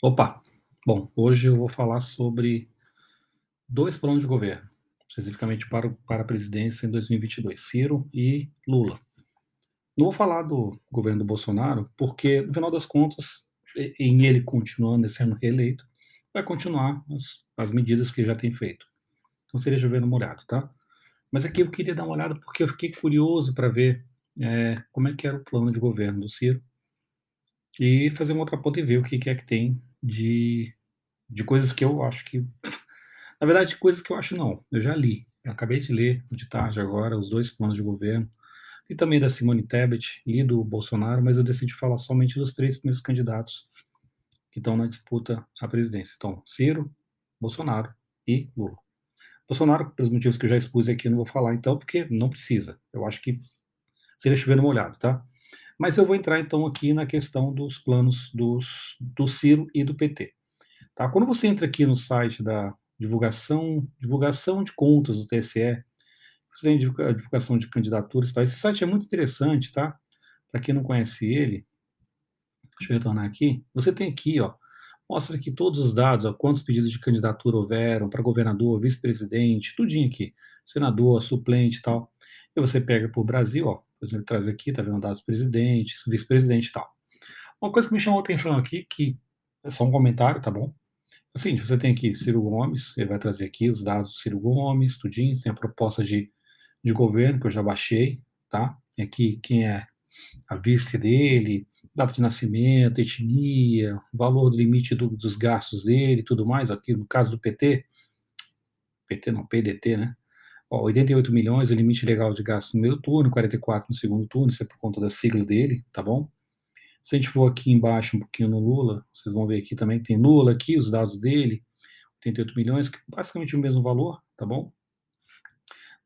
Opa! Bom, hoje eu vou falar sobre 2 planos de governo, especificamente para a presidência em 2022, Ciro e Lula. Não vou falar do governo do Bolsonaro, porque no final das contas, em ele continuando e sendo reeleito, vai continuar as medidas que ele já tem feito. Então seria chovendo molhado, tá? Mas aqui eu queria dar uma olhada, porque eu fiquei curioso para ver, como é que era o plano de governo do Ciro, e fazer uma outra ponta e ver o que que é que tem de coisas que eu acho que na verdade, coisas que eu acho não, eu já li. Eu acabei de ler de tarde agora os 2 planos de governo, e também da Simone Tebet, li do Bolsonaro, mas eu decidi falar somente dos 3 primeiros candidatos que estão na disputa à presidência. Então, Ciro, Bolsonaro e Lula. Bolsonaro, pelos motivos que eu já expus aqui, eu não vou falar então, porque não precisa. Eu acho que seria chover no molhado, tá? Mas eu vou entrar então aqui na questão dos planos do Ciro e do PT. Tá? Quando você entra aqui no site da divulgação de contas do TSE, você tem divulgação de candidaturas e tal. Esse site é muito interessante, tá? Para quem não conhece ele, deixa eu retornar aqui. Você tem aqui, ó, mostra aqui todos os dados, ó, quantos pedidos de candidatura houveram para governador, vice-presidente, tudinho aqui, senador, suplente e tal. E você pega por Brasil, ó, por exemplo, traz aqui, tá vendo dados presidentes, vice-presidente e tal. Uma coisa que me chamou a atenção aqui, que é só um comentário, tá bom? É o seguinte, você tem aqui Ciro Gomes, ele vai trazer aqui os dados do Ciro Gomes, tudinho, tem a proposta de governo que eu já baixei, tá? Tem aqui quem é a vice dele, data de nascimento, etnia, valor do limite dos gastos dele e tudo mais. Aqui no caso do PT, PT não, PDT, né? Ó, 88 milhões é o limite legal de gastos no primeiro turno, 44 no segundo turno, isso é por conta da sigla dele, tá bom? Se a gente for aqui embaixo um pouquinho no Lula, vocês vão ver aqui também que tem Lula aqui, os dados dele, 88 milhões, que é basicamente o mesmo valor, tá bom?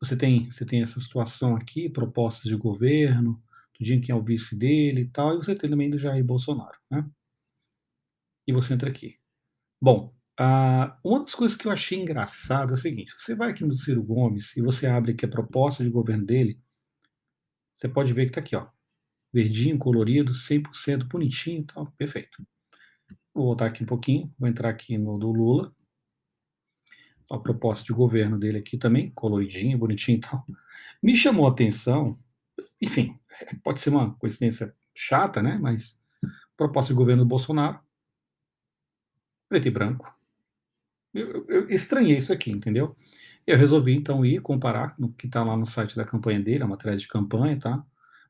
Você tem essa situação aqui, propostas de governo, do dia em quem é o vice dele e tal, e você tem também do Jair Bolsonaro, né? E você entra aqui. Bom, uma das coisas que eu achei engraçado é o seguinte: você vai aqui no Ciro Gomes e você abre aqui a proposta de governo dele, você pode ver que tá aqui, ó, verdinho, colorido, 100% bonitinho e tal, perfeito. Vou voltar aqui um pouquinho, vou entrar aqui no do Lula, a proposta de governo dele aqui também, coloridinho, bonitinho e tal. Me chamou a atenção, enfim, pode ser uma coincidência chata, né? Mas proposta de governo do Bolsonaro, preto e branco. Eu estranhei isso aqui, entendeu? Eu resolvi então ir comparar no que está lá no site da campanha dele, a matéria de campanha, tá?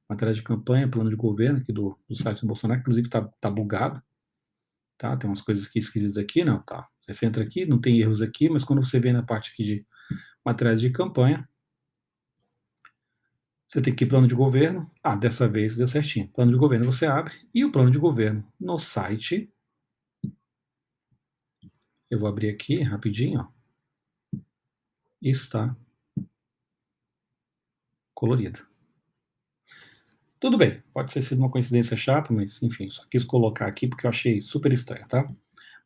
Matéria de campanha, plano de governo aqui do site do Bolsonaro, inclusive tá bugado, tá? Tem umas coisas aqui esquisitas aqui, não, tá? Você entra aqui, não tem erros aqui, mas quando você vem na parte aqui de matéria de campanha, você tem que ir plano de governo. Ah, dessa vez deu certinho. Plano de governo você abre e o plano de governo no site. Eu vou abrir aqui rapidinho, ó. Está colorido. Tudo bem, pode ter sido uma coincidência chata, mas enfim, só quis colocar aqui porque eu achei super estranho, tá?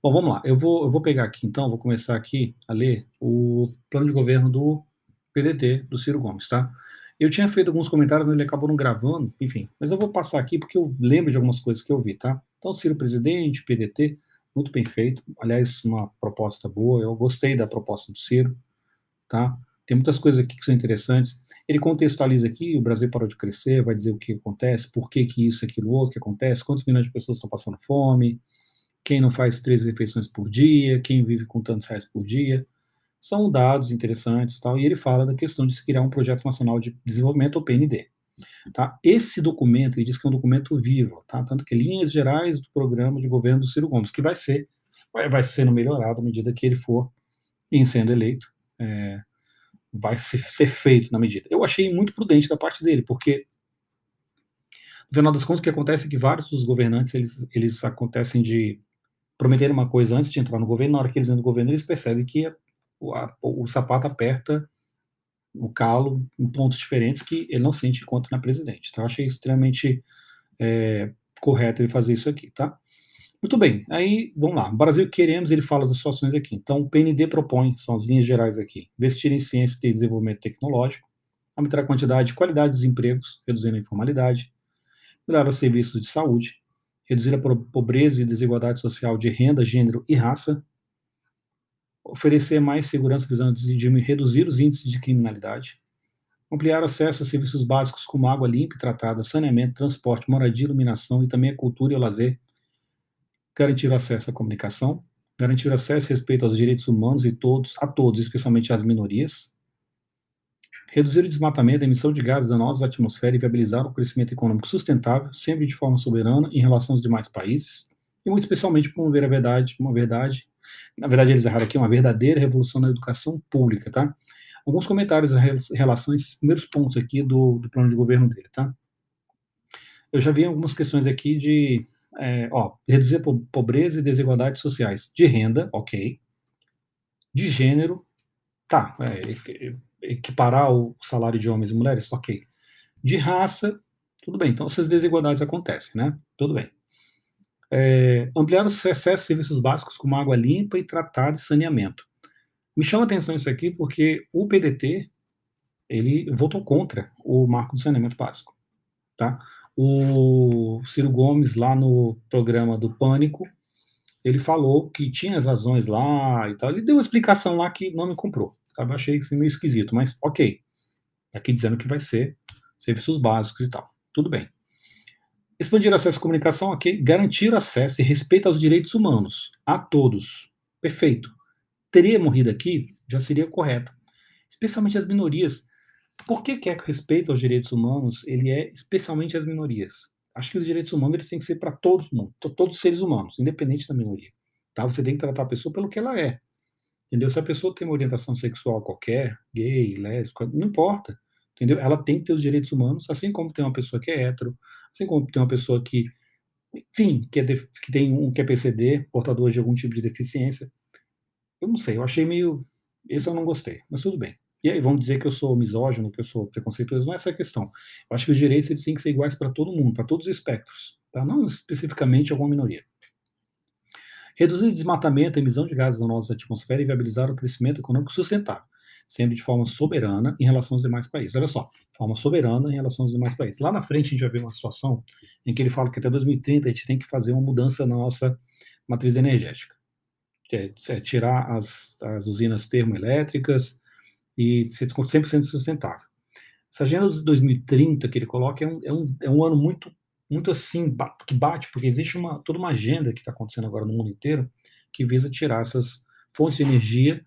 Bom, vamos lá. Eu vou pegar aqui então, vou começar aqui a ler o plano de governo do PDT, do Ciro Gomes, tá? Eu tinha feito alguns comentários, mas ele acabou não gravando, enfim. Mas eu vou passar aqui porque eu lembro de algumas coisas que eu vi, tá? Então, Ciro presidente, PDT, muito bem feito. Aliás, uma proposta boa. Eu gostei da proposta do Ciro, tá? Tem muitas coisas aqui que são interessantes. Ele contextualiza aqui, o Brasil parou de crescer, vai dizer o que acontece, por que que isso, aquilo, outro que acontece, quantos milhões de pessoas estão passando fome, quem não faz 3 refeições por dia, quem vive com tantos reais por dia. São dados interessantes, tal, e ele fala da questão de se criar um projeto nacional de desenvolvimento, ou PND. Tá? Esse documento, ele diz que é um documento vivo, tá? Tanto que linhas gerais do programa de governo do Ciro Gomes, que vai sendo melhorado à medida que ele for em sendo eleito, vai ser feito na medida. Eu achei muito prudente da parte dele, porque no final das contas o que acontece é que vários dos governantes eles acontecem de prometerem uma coisa antes de entrar no governo, na hora que eles entram no governo eles percebem que o sapato aperta o calo em pontos diferentes que ele não sente enquanto na presidente. Então, eu achei extremamente correto ele fazer isso aqui, tá? Muito bem, aí vamos lá. Brasil queremos, ele fala das situações aqui. Então, o PND propõe, são as linhas gerais aqui, investir em ciência e desenvolvimento tecnológico, aumentar a quantidade e qualidade dos empregos, reduzindo a informalidade, melhorar os serviços de saúde, reduzir a pobreza e desigualdade social de renda, gênero e raça, oferecer mais segurança visando reduzir os índices de criminalidade, ampliar acesso a serviços básicos como água limpa e tratada, saneamento, transporte, moradia, iluminação e também a cultura e o lazer, garantir o acesso à comunicação, garantir o acesso e respeito aos direitos humanos a todos, especialmente às minorias, reduzir o desmatamento, a emissão de gases danosos à atmosfera e viabilizar o crescimento econômico sustentável, sempre de forma soberana em relação aos demais países, e muito especialmente promover na verdade eles erraram aqui, uma verdadeira revolução na educação pública, tá? Alguns comentários em relação a esses primeiros pontos aqui do plano de governo dele, tá? Eu já vi algumas questões aqui de, reduzir a pobreza e desigualdades sociais de renda, ok, de gênero, tá, equiparar o salário de homens e mulheres, ok, de raça, tudo bem, então essas desigualdades acontecem, né, tudo bem. Ampliar o acesso a serviços básicos como água limpa e tratada e saneamento. Me chama a atenção isso aqui porque o PDT, ele votou contra o marco do saneamento básico, tá? O Ciro Gomes, lá no programa do Pânico, ele falou que tinha as razões lá e tal. Ele deu uma explicação lá que não me comprou. Sabe? Eu achei isso meio esquisito, mas ok. Aqui dizendo que vai ser serviços básicos e tal. Tudo bem. Expandir acesso à comunicação, ok. Garantir acesso e respeito aos direitos humanos. A todos. Perfeito. Teria morrido aqui, já seria correto. Especialmente as minorias. Por que é que o respeito aos direitos humanos ele é especialmente às minorias? Acho que os direitos humanos eles têm que ser para todo mundo, todos os seres humanos, independente da minoria. Tá? Você tem que tratar a pessoa pelo que ela é. Entendeu? Se a pessoa tem uma orientação sexual qualquer, gay, lésbica, não importa. Entendeu? Ela tem que ter os direitos humanos, assim como tem uma pessoa que é hétero, assim como tem uma pessoa que, enfim, que tem um que é PCD, portador de algum tipo de deficiência. Eu não sei, eu achei meio. Esse eu não gostei, mas tudo bem. E aí, vamos dizer que eu sou misógino, que eu sou preconceituoso, não é essa a questão. Eu acho que os direitos eles têm que ser iguais para todo mundo, para todos os espectros, tá? Não especificamente alguma minoria. Reduzir o desmatamento, a emissão de gases danosos à atmosfera e viabilizar o crescimento econômico sustentável, sempre de forma soberana em relação aos demais países. Olha só, forma soberana em relação aos demais países. Lá na frente a gente vai ver uma situação em que ele fala que até 2030 a gente tem que fazer uma mudança na nossa matriz energética. Que é tirar as usinas termoelétricas e ser 100% sustentável. Essa agenda de 2030 que ele coloca é um ano muito assim, que bate, porque existe toda uma agenda que está acontecendo agora no mundo inteiro que visa tirar essas fontes de energia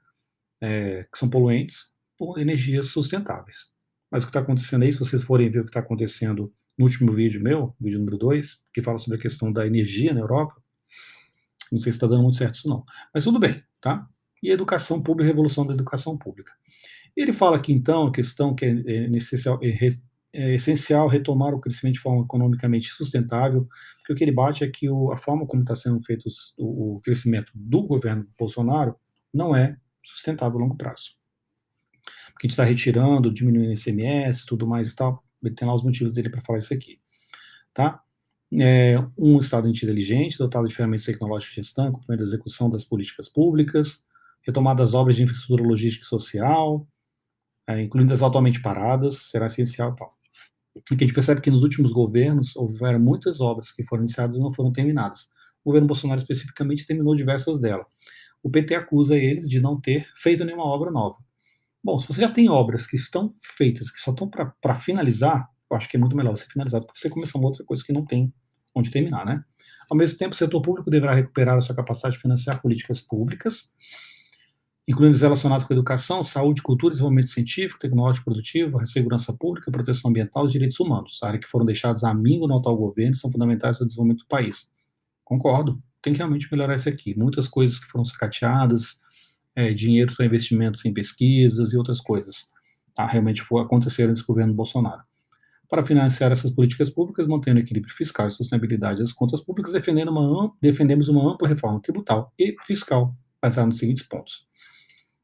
que são poluentes por energias sustentáveis. Mas o que está acontecendo aí, se vocês forem ver o que está acontecendo no último vídeo meu, vídeo número 2, que fala sobre a questão da energia na Europa, não sei se está dando muito certo isso não. Mas tudo bem, tá? E a educação pública, a revolução da educação pública. Ele fala aqui, então, a questão que é essencial retomar o crescimento de forma economicamente sustentável, porque o que ele bate é que a forma como está sendo feito o crescimento do governo Bolsonaro não é sustentável a longo prazo. Porque a gente está retirando, diminuindo o ICMS, tudo mais e tal. Ele tem lá os motivos dele para falar isso aqui. Tá? Um Estado inteligente, dotado de ferramentas tecnológicas de gestão, acompanhando a execução das políticas públicas, retomada das obras de infraestrutura logística e social, incluindo as atualmente paradas, será essencial e tal. E que a gente percebe que nos últimos governos houveram muitas obras que foram iniciadas e não foram terminadas. O governo Bolsonaro especificamente terminou diversas delas. O PT acusa eles de não ter feito nenhuma obra nova. Bom, se você já tem obras que estão feitas, que só estão para finalizar, eu acho que é muito melhor você finalizar do que você começar uma outra coisa que não tem onde terminar, né? Ao mesmo tempo, o setor público deverá recuperar a sua capacidade de financiar políticas públicas, incluindo as relacionadas com educação, saúde, cultura, desenvolvimento científico, tecnológico produtivo, a segurança pública, proteção ambiental e direitos humanos, áreas que foram deixadas a míngua no atual governo e são fundamentais para o desenvolvimento do país. Concordo, tem que realmente melhorar isso aqui. Muitas coisas que foram sucateadas, dinheiro para investimentos em pesquisas e outras coisas, realmente aconteceram nesse governo Bolsonaro. Para financiar essas políticas públicas, mantendo equilíbrio fiscal e sustentabilidade das contas públicas, defendemos uma ampla reforma tributária e fiscal, baseada nos seguintes pontos.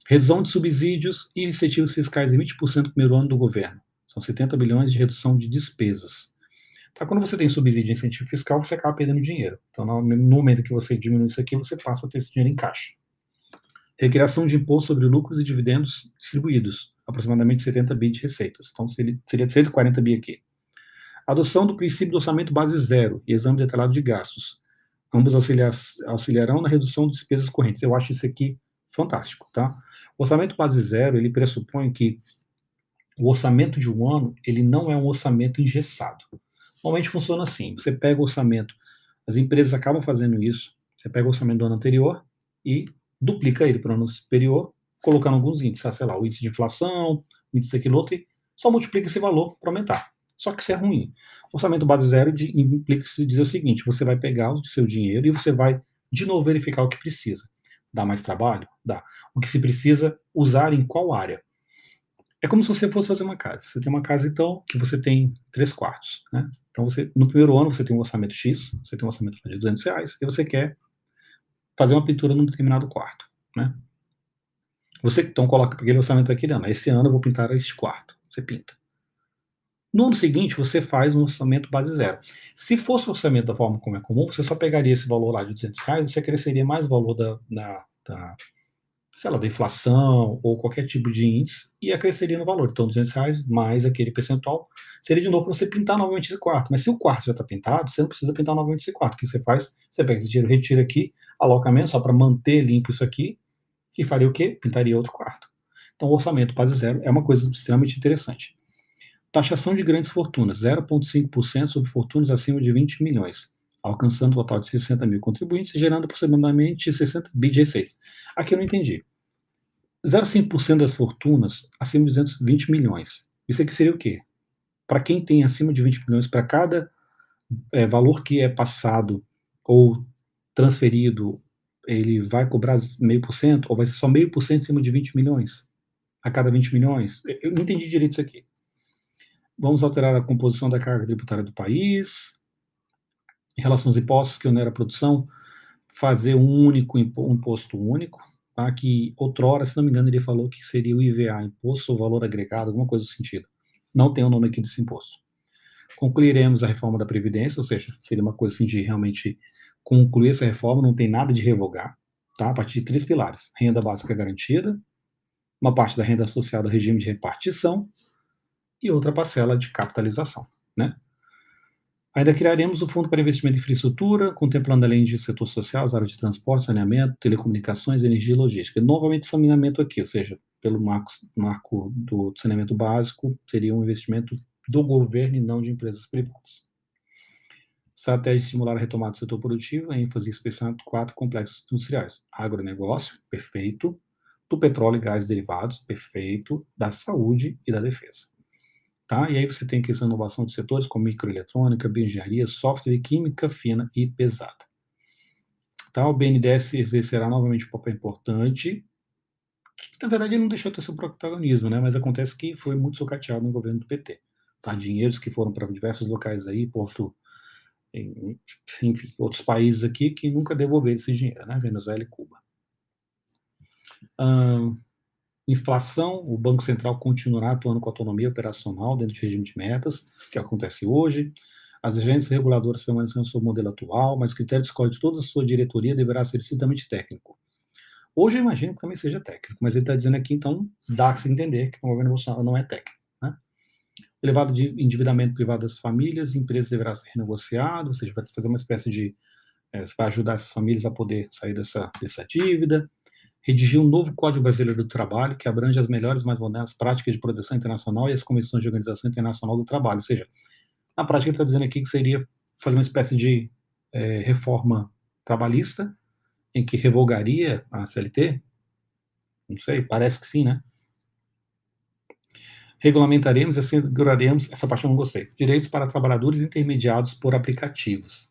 Redução de subsídios e incentivos fiscais em 20% no primeiro ano do governo. São 70 bilhões de redução de despesas. Então, quando você tem subsídio e incentivo fiscal, você acaba perdendo dinheiro. Então, no momento que você diminui isso aqui, você passa a ter esse dinheiro em caixa. Recriação de imposto sobre lucros e dividendos distribuídos, aproximadamente 70 bi de receitas. Então, seria 140 bi aqui. Adoção do princípio do orçamento base zero e exame detalhado de gastos. Ambos auxiliarão na redução de despesas correntes. Eu acho isso aqui fantástico, tá? O orçamento base zero, ele pressupõe que o orçamento de um ano, ele não é um orçamento engessado. Normalmente funciona assim, você pega o orçamento, as empresas acabam fazendo isso, você pega o orçamento do ano anterior e duplica ele para o ano superior, colocando alguns índices, sei lá, o índice de inflação, o índice daquilo outro, e só multiplica esse valor para aumentar. Só que isso é ruim. O orçamento base zero implica dizer o seguinte, você vai pegar o seu dinheiro e você vai de novo verificar o que precisa. Dá mais trabalho? Dá. O que se precisa usar em qual área? É como se você fosse fazer uma casa. Você tem uma casa, então, que você tem 3 quartos, né? Então, no primeiro ano, você tem um orçamento X, você tem um orçamento de R$ 200, e você quer fazer uma pintura num determinado quarto, né? Você, então, coloca aquele orçamento aquele ano. Esse ano eu vou pintar este quarto. Você pinta. No ano seguinte, você faz um orçamento base zero. Se fosse o orçamento da forma como é comum, você só pegaria esse valor lá de R$ 200 e você cresceria mais o valor sei lá, da inflação ou qualquer tipo de índice e acresceria no valor. Então, R$ 200 mais aquele percentual seria de novo para você pintar novamente esse quarto. Mas se o quarto já está pintado, você não precisa pintar novamente esse quarto. O que você faz? Você pega esse dinheiro, retira aqui, aloca menos só para manter limpo isso aqui e faria o quê? Pintaria outro quarto. Então, o orçamento base zero é uma coisa extremamente interessante. Taxação de grandes fortunas, 0,5% sobre fortunas acima de 20 milhões, alcançando um total de 60 mil contribuintes e gerando aproximadamente 60 bi de receitas. Aqui eu não entendi. 0,5% das fortunas acima de 220 milhões. Isso aqui seria o quê? Para quem tem acima de 20 milhões, para cada valor que é passado ou transferido, ele vai cobrar 0,5% ou vai ser só 0,5% em cima de 20 milhões? A cada 20 milhões? Eu não entendi direito isso aqui. Vamos alterar a composição da carga tributária do país. Em relação aos impostos que oneram a produção, fazer um imposto único, tá? Que outrora, se não me engano, ele falou que seria o IVA, Imposto sobre Valor Agregado, alguma coisa do sentido. Não tem o nome aqui desse imposto. Concluiremos a reforma da Previdência, ou seja, seria uma coisa assim de realmente concluir essa reforma, não tem nada de revogar, tá? A partir de 3 pilares: renda básica garantida, uma parte da renda associada ao regime de repartição e outra parcela de capitalização, né? Ainda criaremos o Fundo para Investimento em Infraestrutura, contemplando além de setor social, as áreas de transporte, saneamento, telecomunicações, energia e logística. Novamente, saneamento aqui, ou seja, pelo marco do saneamento básico, seria um investimento do governo e não de empresas privadas. Estratégia de estimular a retomada do setor produtivo, ênfase especial em 4 complexos industriais. Agronegócio, perfeito. Do petróleo e gás derivados, perfeito. Da saúde e da defesa. Tá? E aí você tem questão de inovação de setores como microeletrônica, bioengenharia, software e química fina e pesada. Tá? O BNDES exercerá novamente um papel importante, que na verdade ele não deixou de ter seu protagonismo, né? Mas acontece que foi muito sucateado no governo do PT. Tá? Dinheiros que foram para diversos locais aí, Porto, enfim, outros países aqui que nunca devolveram esse dinheiro, né? Venezuela e Cuba. Inflação, o Banco Central continuará atuando com autonomia operacional dentro do regime de metas, que acontece hoje. As agências reguladoras permanecerão sob o modelo atual, mas o critério de escolha de toda a sua diretoria deverá ser estritamente técnico. Hoje eu imagino que também seja técnico, mas ele está dizendo aqui, então, dá-se a entender que o governo Bolsonaro não é técnico. Né? O elevado de endividamento privado das famílias e empresas deverá ser renegociado, ou seja, vai fazer uma espécie de... vai ajudar essas famílias a poder sair dessa dívida. Redigir um novo Código Brasileiro do Trabalho que abrange as melhores e mais modernas práticas de proteção internacional e as convenções de organização internacional do trabalho. Ou seja, na prática ele está dizendo aqui que seria fazer uma espécie de reforma trabalhista em que revogaria a CLT? Não sei, parece que sim, né? Regulamentaremos e asseguraremos, essa parte eu não gostei, direitos para trabalhadores intermediados por aplicativos,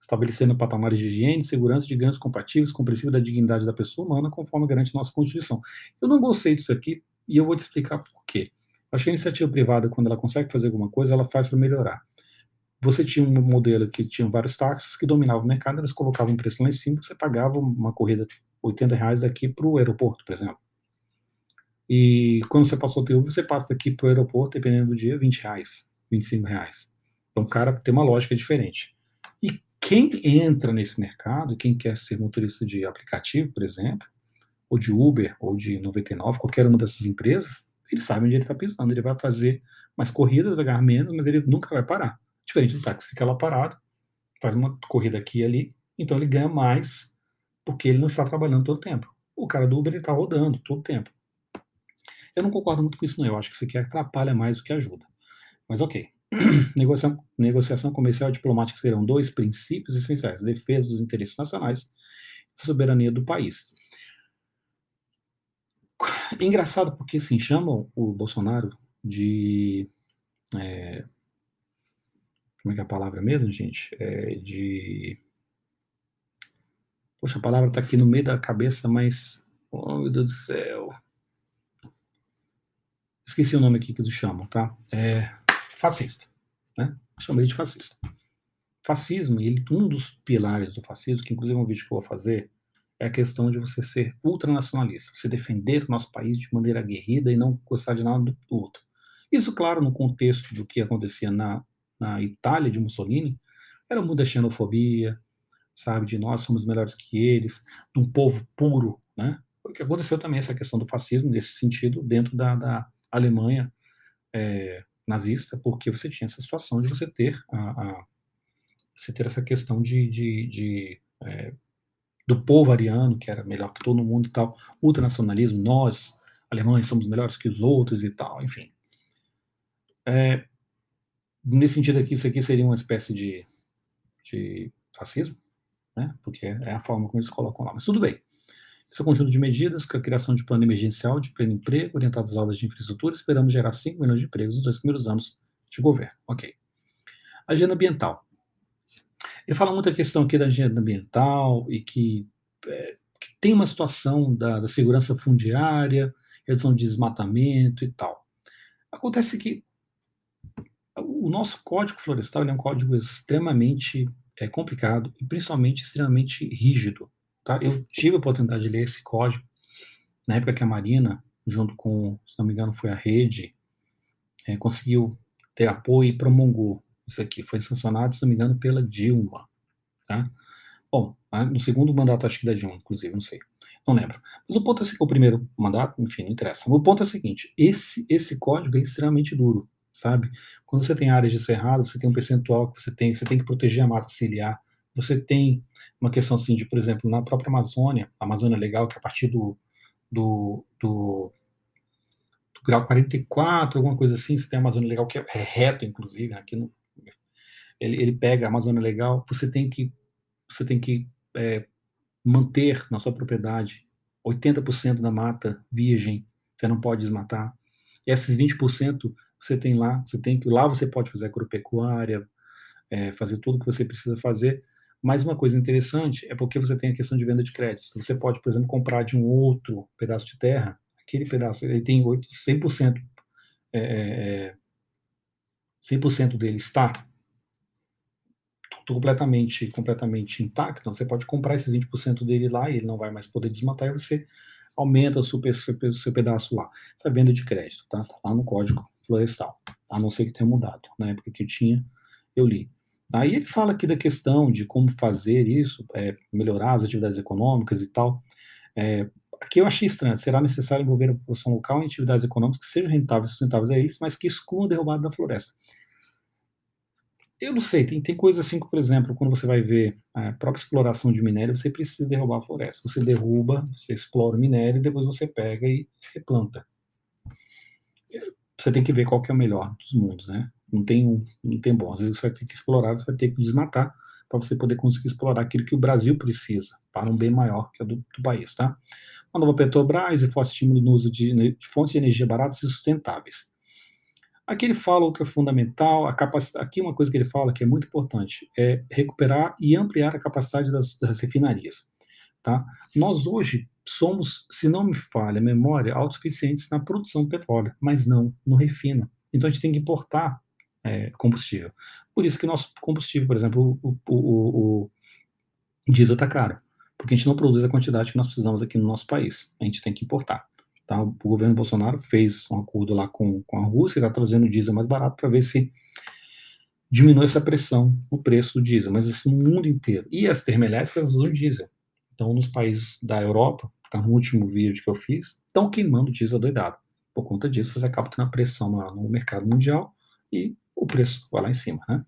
estabelecendo patamares de higiene e segurança de ganhos compatíveis com o princípio da dignidade da pessoa humana, conforme garante nossa Constituição. Eu não gostei disso aqui e eu vou te explicar por quê. Acho que a iniciativa privada, quando ela consegue fazer alguma coisa, ela faz para melhorar. Você tinha um modelo que tinha vários táxis que dominavam o mercado, eles colocavam um preço lá em cima, você pagava uma corrida de R$ 80 daqui para o aeroporto, por exemplo. E quando você passou o teu, você passa daqui para o aeroporto, dependendo do dia, R$ 20, R$ 25. Então, cara, tem uma lógica diferente. E quem entra nesse mercado, quem quer ser motorista de aplicativo, por exemplo, ou de Uber, ou de 99, qualquer uma dessas empresas, Ele sabe onde ele está pisando, ele vai fazer mais corridas, vai ganhar menos, mas ele nunca vai parar. Diferente do táxi, fica lá parado, faz uma corrida aqui e ali, então ele ganha mais porque ele não está trabalhando todo o tempo. O cara do Uber, ele está rodando todo o tempo. Eu não concordo muito com isso, não. Eu acho que isso aqui atrapalha mais do que ajuda. Mas ok. Negociação comercial e diplomática serão dois princípios essenciais: defesa dos interesses nacionais e soberania do país. Engraçado porque, assim, chamam o Bolsonaro de... como é que é a palavra mesmo, gente? Poxa, a palavra está aqui no meio da cabeça, mas... Oh, meu Deus do céu. Esqueci o nome aqui que eles chamam, tá? Fascista, né? Chamei de fascista. Fascismo, um dos pilares do fascismo, que inclusive é um vídeo que eu vou fazer, é a questão de você ser ultranacionalista, você defender o nosso país de maneira aguerrida e não gostar de nada do outro. Isso, claro, no contexto do que acontecia na Itália de Mussolini, era muita xenofobia, sabe, de nós somos melhores que eles, de um povo puro, né? Porque aconteceu também essa questão do fascismo, nesse sentido, dentro da Alemanha nazista, porque você tinha essa situação de você ter você ter essa questão do povo ariano, que era melhor que todo mundo e tal, ultranacionalismo, nós, alemães, somos melhores que os outros e tal, enfim. Nesse sentido aqui, isso aqui seria uma espécie de fascismo, né? Porque é a forma como eles colocam lá. Mas tudo bem. Esse é um conjunto de medidas com a criação de plano emergencial de pleno emprego, orientado às obras de infraestrutura, esperamos gerar 5 milhões de empregos nos 2 primeiros anos de governo. Ok. Agenda ambiental. Ele fala muito a questão aqui da agenda ambiental e que tem uma situação da segurança fundiária, redução de desmatamento e tal. Acontece que o nosso código florestal é um código extremamente complicado e principalmente extremamente rígido. Tá? Eu tive a oportunidade de ler esse código na época que a Marina, junto com, se não me engano, foi a Rede, conseguiu ter apoio e promulgou isso aqui. Foi sancionado, se não me engano, pela Dilma. Tá? Bom, no segundo mandato, acho que da Dilma, inclusive, não sei. Não lembro. Mas o ponto é que o primeiro mandato, enfim, não interessa. O ponto é o seguinte, esse código é extremamente duro, sabe? Quando você tem áreas de cerrado, você tem um percentual que você tem que proteger a mata ciliar, você tem uma questão assim de, por exemplo, na própria Amazônia, a Amazônia Legal, que é a partir do grau 44, alguma coisa assim, você tem a Amazônia Legal que é reto, inclusive, aqui no, ele pega a Amazônia Legal, você tem que manter na sua propriedade 80% da mata virgem, você não pode desmatar. E esses 20% você tem lá, lá você pode fazer agropecuária, fazer tudo o que você precisa fazer. Mas uma coisa interessante é porque você tem a questão de venda de créditos. Você pode, por exemplo, comprar de um outro pedaço de terra, aquele pedaço, ele tem 100%, 100% dele está completamente intacto, então você pode comprar esses 20% dele lá e ele não vai mais poder desmatar e você aumenta o seu pedaço lá. Essa é venda de crédito, tá? Tá lá no Código Florestal, a não ser que tenha mudado. Na época que eu tinha, eu li. Aí ele fala aqui da questão de como fazer isso, melhorar as atividades econômicas e tal. Aqui eu achei estranho, será necessário envolver a população local em atividades econômicas que sejam rentáveis e sustentáveis a eles, mas que excluam a derrubada da floresta. Eu não sei, tem coisas assim que, por exemplo, quando você vai ver a própria exploração de minério, você precisa derrubar a floresta. Você derruba, você explora o minério e depois você pega e replanta. Você tem que ver qual que é o melhor dos mundos, né? Não tem bom. Às vezes você vai ter que explorar, você vai ter que desmatar para você poder conseguir explorar aquilo que o Brasil precisa para um bem maior que é do país, tá? A nova Petrobras e forte estímulo no uso de fontes de energia baratas e sustentáveis. Aqui ele fala outra fundamental, aqui uma coisa que ele fala que é muito importante, é recuperar e ampliar a capacidade das refinarias. Tá? Nós hoje somos, se não me falha a memória, autossuficientes na produção de petróleo, mas não no refino. Então a gente tem que importar combustível. Por isso que nosso combustível, por exemplo, o diesel está caro, porque a gente não produz a quantidade que nós precisamos aqui no nosso país. A gente tem que importar. Tá? O governo Bolsonaro fez um acordo lá com a Rússia, está trazendo diesel mais barato para ver se diminui essa pressão no preço do diesel, mas isso no mundo inteiro. E as termoelétricas usam diesel. Então, nos países da Europa, que está no último vídeo que eu fiz, estão queimando diesel doidado. Por conta disso, você acaba tendo a pressão no mercado mundial e o preço vai lá em cima, né?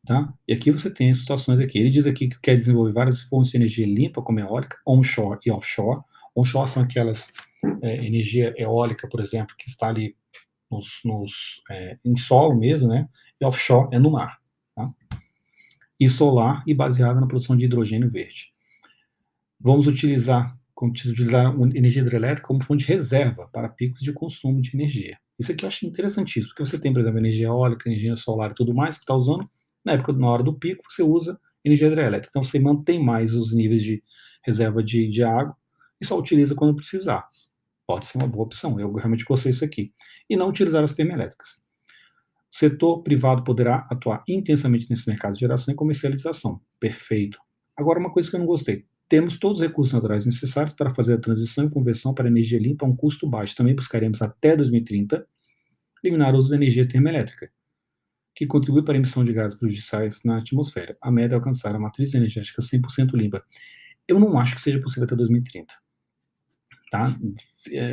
Tá? E aqui você tem as situações aqui. Ele diz aqui que quer desenvolver várias fontes de energia limpa, como eólica, onshore e offshore. Onshore são aquelas energia eólica, por exemplo, que está ali em solo mesmo, né? E offshore é no mar. Tá? E solar e baseada na produção de hidrogênio verde. Vamos utilizar energia hidrelétrica como fonte de reserva para picos de consumo de energia. Isso aqui eu acho interessantíssimo, porque você tem, por exemplo, energia eólica, energia solar e tudo mais que está usando, na hora do pico, você usa energia hidrelétrica. Então você mantém mais os níveis de reserva de água e só utiliza quando precisar. Pode ser uma boa opção, eu realmente gostei disso aqui. E não utilizar as termoelétricas. O setor privado poderá atuar intensamente nesse mercado de geração e comercialização. Perfeito. Agora, uma coisa que eu não gostei. Temos todos os recursos naturais necessários para fazer a transição e conversão para energia limpa a um custo baixo. Também buscaremos até 2030 eliminar o uso da energia termoelétrica, que contribui para a emissão de gases prejudiciais na atmosfera. A meta é alcançar a matriz energética 100% limpa. Eu não acho que seja possível até 2030. Tá?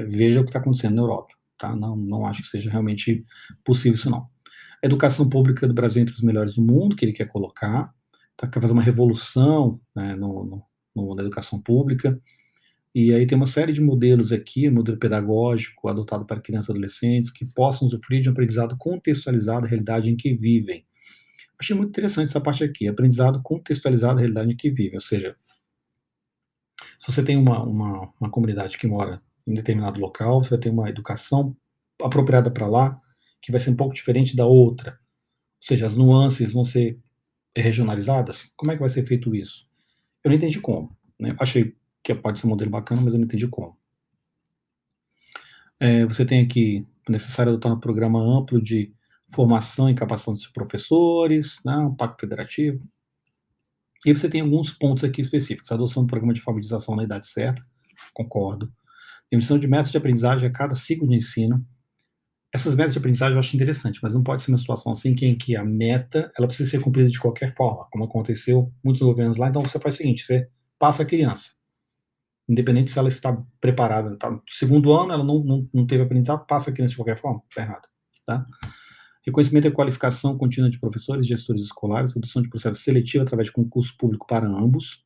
Veja o que está acontecendo na Europa. Tá? Não acho que seja realmente possível isso não. A educação pública do Brasil é entre os melhores do mundo, que ele quer colocar, tá? Quer fazer uma revolução, né, na educação pública, e aí tem uma série de modelos aqui, modelo pedagógico adotado para crianças e adolescentes, que possam usufruir de um aprendizado contextualizado à realidade em que vivem. Achei muito interessante essa parte aqui, aprendizado contextualizado à realidade em que vivem, ou seja, se você tem uma comunidade que mora em determinado local, você vai ter uma educação apropriada para lá, que vai ser um pouco diferente da outra. Ou seja, as nuances vão ser regionalizadas. Como é que vai ser feito isso? Eu não entendi como. Né? Achei que pode ser um modelo bacana, mas eu não entendi como. Você tem aqui necessário adotar um programa amplo de formação e capacitação dos professores, né? Um pacto federativo. E você tem alguns pontos aqui específicos. Adoção do programa de alfabetização na idade certa, concordo. Emissão de metas de aprendizagem a cada ciclo de ensino. Essas metas de aprendizagem eu acho interessante, mas não pode ser uma situação assim em que a meta ela precisa ser cumprida de qualquer forma, como aconteceu muitos governos lá. Então você faz o seguinte: você passa a criança, independente se ela está preparada. Tá? No segundo ano ela não teve aprendizado, passa a criança de qualquer forma, está errado. Tá? Reconhecimento e qualificação contínua de professores e gestores escolares, redução de processo seletivo através de concurso público para ambos.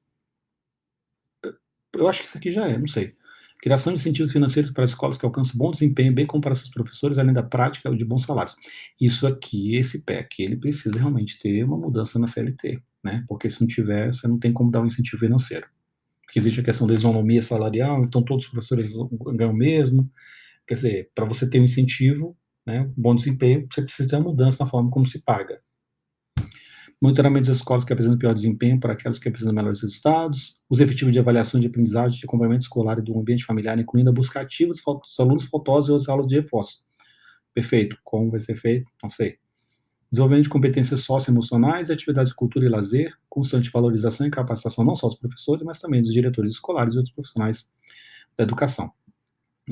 Eu acho que isso aqui já é, não sei. Criação de incentivos financeiros para escolas que alcançam bom desempenho, bem como para seus professores, além da prática de bons salários. Isso aqui, esse PEC, ele precisa realmente ter uma mudança na CLT, né? Porque se não tiver, você não tem como dar um incentivo financeiro. Porque existe a questão da isonomia salarial, então todos os professores ganham o mesmo. Quer dizer, para você ter um incentivo, né, bom desempenho, você precisa ter uma mudança na forma como se paga. Monitoramento das escolas que apresentam pior desempenho para aquelas que apresentam melhores resultados, uso efetivo de avaliação de aprendizagem, de acompanhamento escolar e do ambiente familiar, incluindo a busca ativa dos alunos faltosos e outras aulas de reforço. Perfeito. Como vai ser feito? Não sei. Desenvolvimento de competências socioemocionais, atividades de cultura e lazer, constante valorização e capacitação não só dos professores, mas também dos diretores escolares e outros profissionais da educação.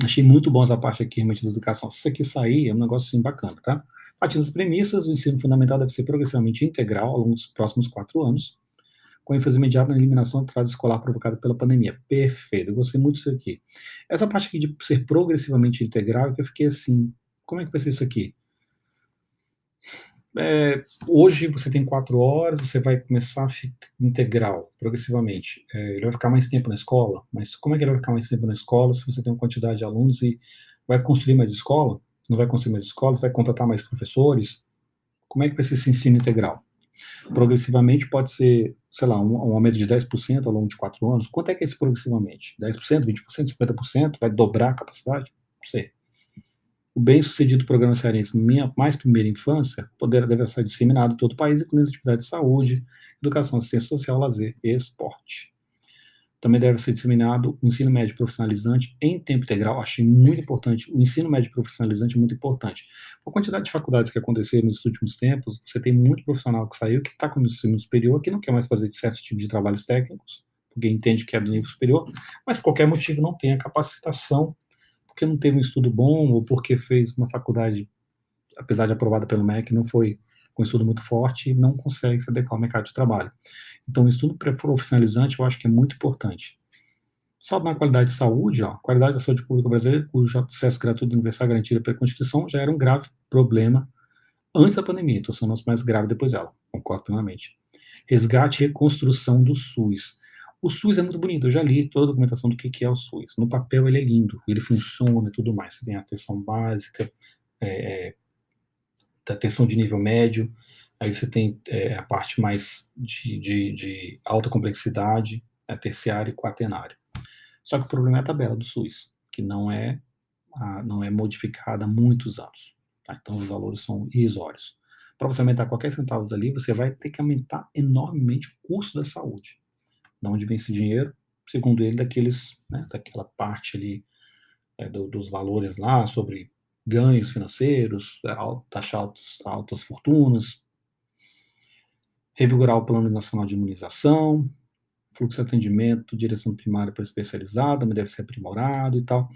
Achei muito bom essa parte aqui, realmente, da educação. Se isso aqui sair, é um negócio assim bacana, tá? Partindo das premissas, o ensino fundamental deve ser progressivamente integral ao longo dos próximos 4 anos, com ênfase imediata na eliminação do atraso escolar provocado pela pandemia. Perfeito, eu gostei muito disso aqui. Essa parte aqui de ser progressivamente integral, que eu fiquei assim, como é que vai ser isso aqui? Hoje você tem 4 horas, você vai começar a ficar integral, progressivamente. Ele vai ficar mais tempo na escola, mas como é que ele vai ficar mais tempo na escola se você tem uma quantidade de alunos e vai construir mais escola? Não vai construir mais escolas, vai contratar mais professores? Como é que vai ser esse ensino integral? Progressivamente pode ser, sei lá, um aumento de 10% ao longo de 4 anos. Quanto é que é esse progressivamente? 10%, 20%, 50%? Vai dobrar a capacidade? Não sei. O bem-sucedido programa cearense Minha Mais Primeira Infância deve ser disseminado em todo o país, incluindo atividades de saúde, educação, assistência social, lazer e esporte. Também deve ser disseminado o ensino médio profissionalizante em tempo integral. Achei muito importante. O ensino médio profissionalizante é muito importante. Com a quantidade de faculdades que aconteceram nos últimos tempos, você tem muito profissional que saiu, que está com o ensino superior, que não quer mais fazer certo tipo de trabalhos técnicos, porque entende que é do nível superior, mas por qualquer motivo não tem a capacitação, porque não teve um estudo bom, ou porque fez uma faculdade, apesar de aprovada pelo MEC, não foi com um estudo muito forte e não consegue se adequar ao mercado de trabalho. Então, o estudo profissionalizante eu acho que é muito importante. Salto na qualidade de saúde, ó, qualidade da saúde pública brasileira, cujo acesso gratuito e universal garantido pela Constituição já era um grave problema antes da pandemia, então sendo mais grave depois dela, concordo plenamente. Resgate e reconstrução do SUS. O SUS é muito bonito, eu já li toda a documentação do que é o SUS. No papel ele é lindo, ele funciona e tudo mais. Você tem a atenção básica, atenção de nível médio, aí você tem a parte mais de alta complexidade, a terciária e quaternária. Só que o problema é a tabela do SUS, que não é modificada há muitos anos. Tá? Então os valores são irrisórios. Para você aumentar qualquer centavos ali, você vai ter que aumentar enormemente o custo da saúde. De onde vem esse dinheiro? Segundo ele, daquela parte ali dos valores lá sobre ganhos financeiros, taxar altas fortunas, revigorar o Plano Nacional de Imunização, fluxo de atendimento, direção primária para especializada, mas deve ser aprimorado e tal.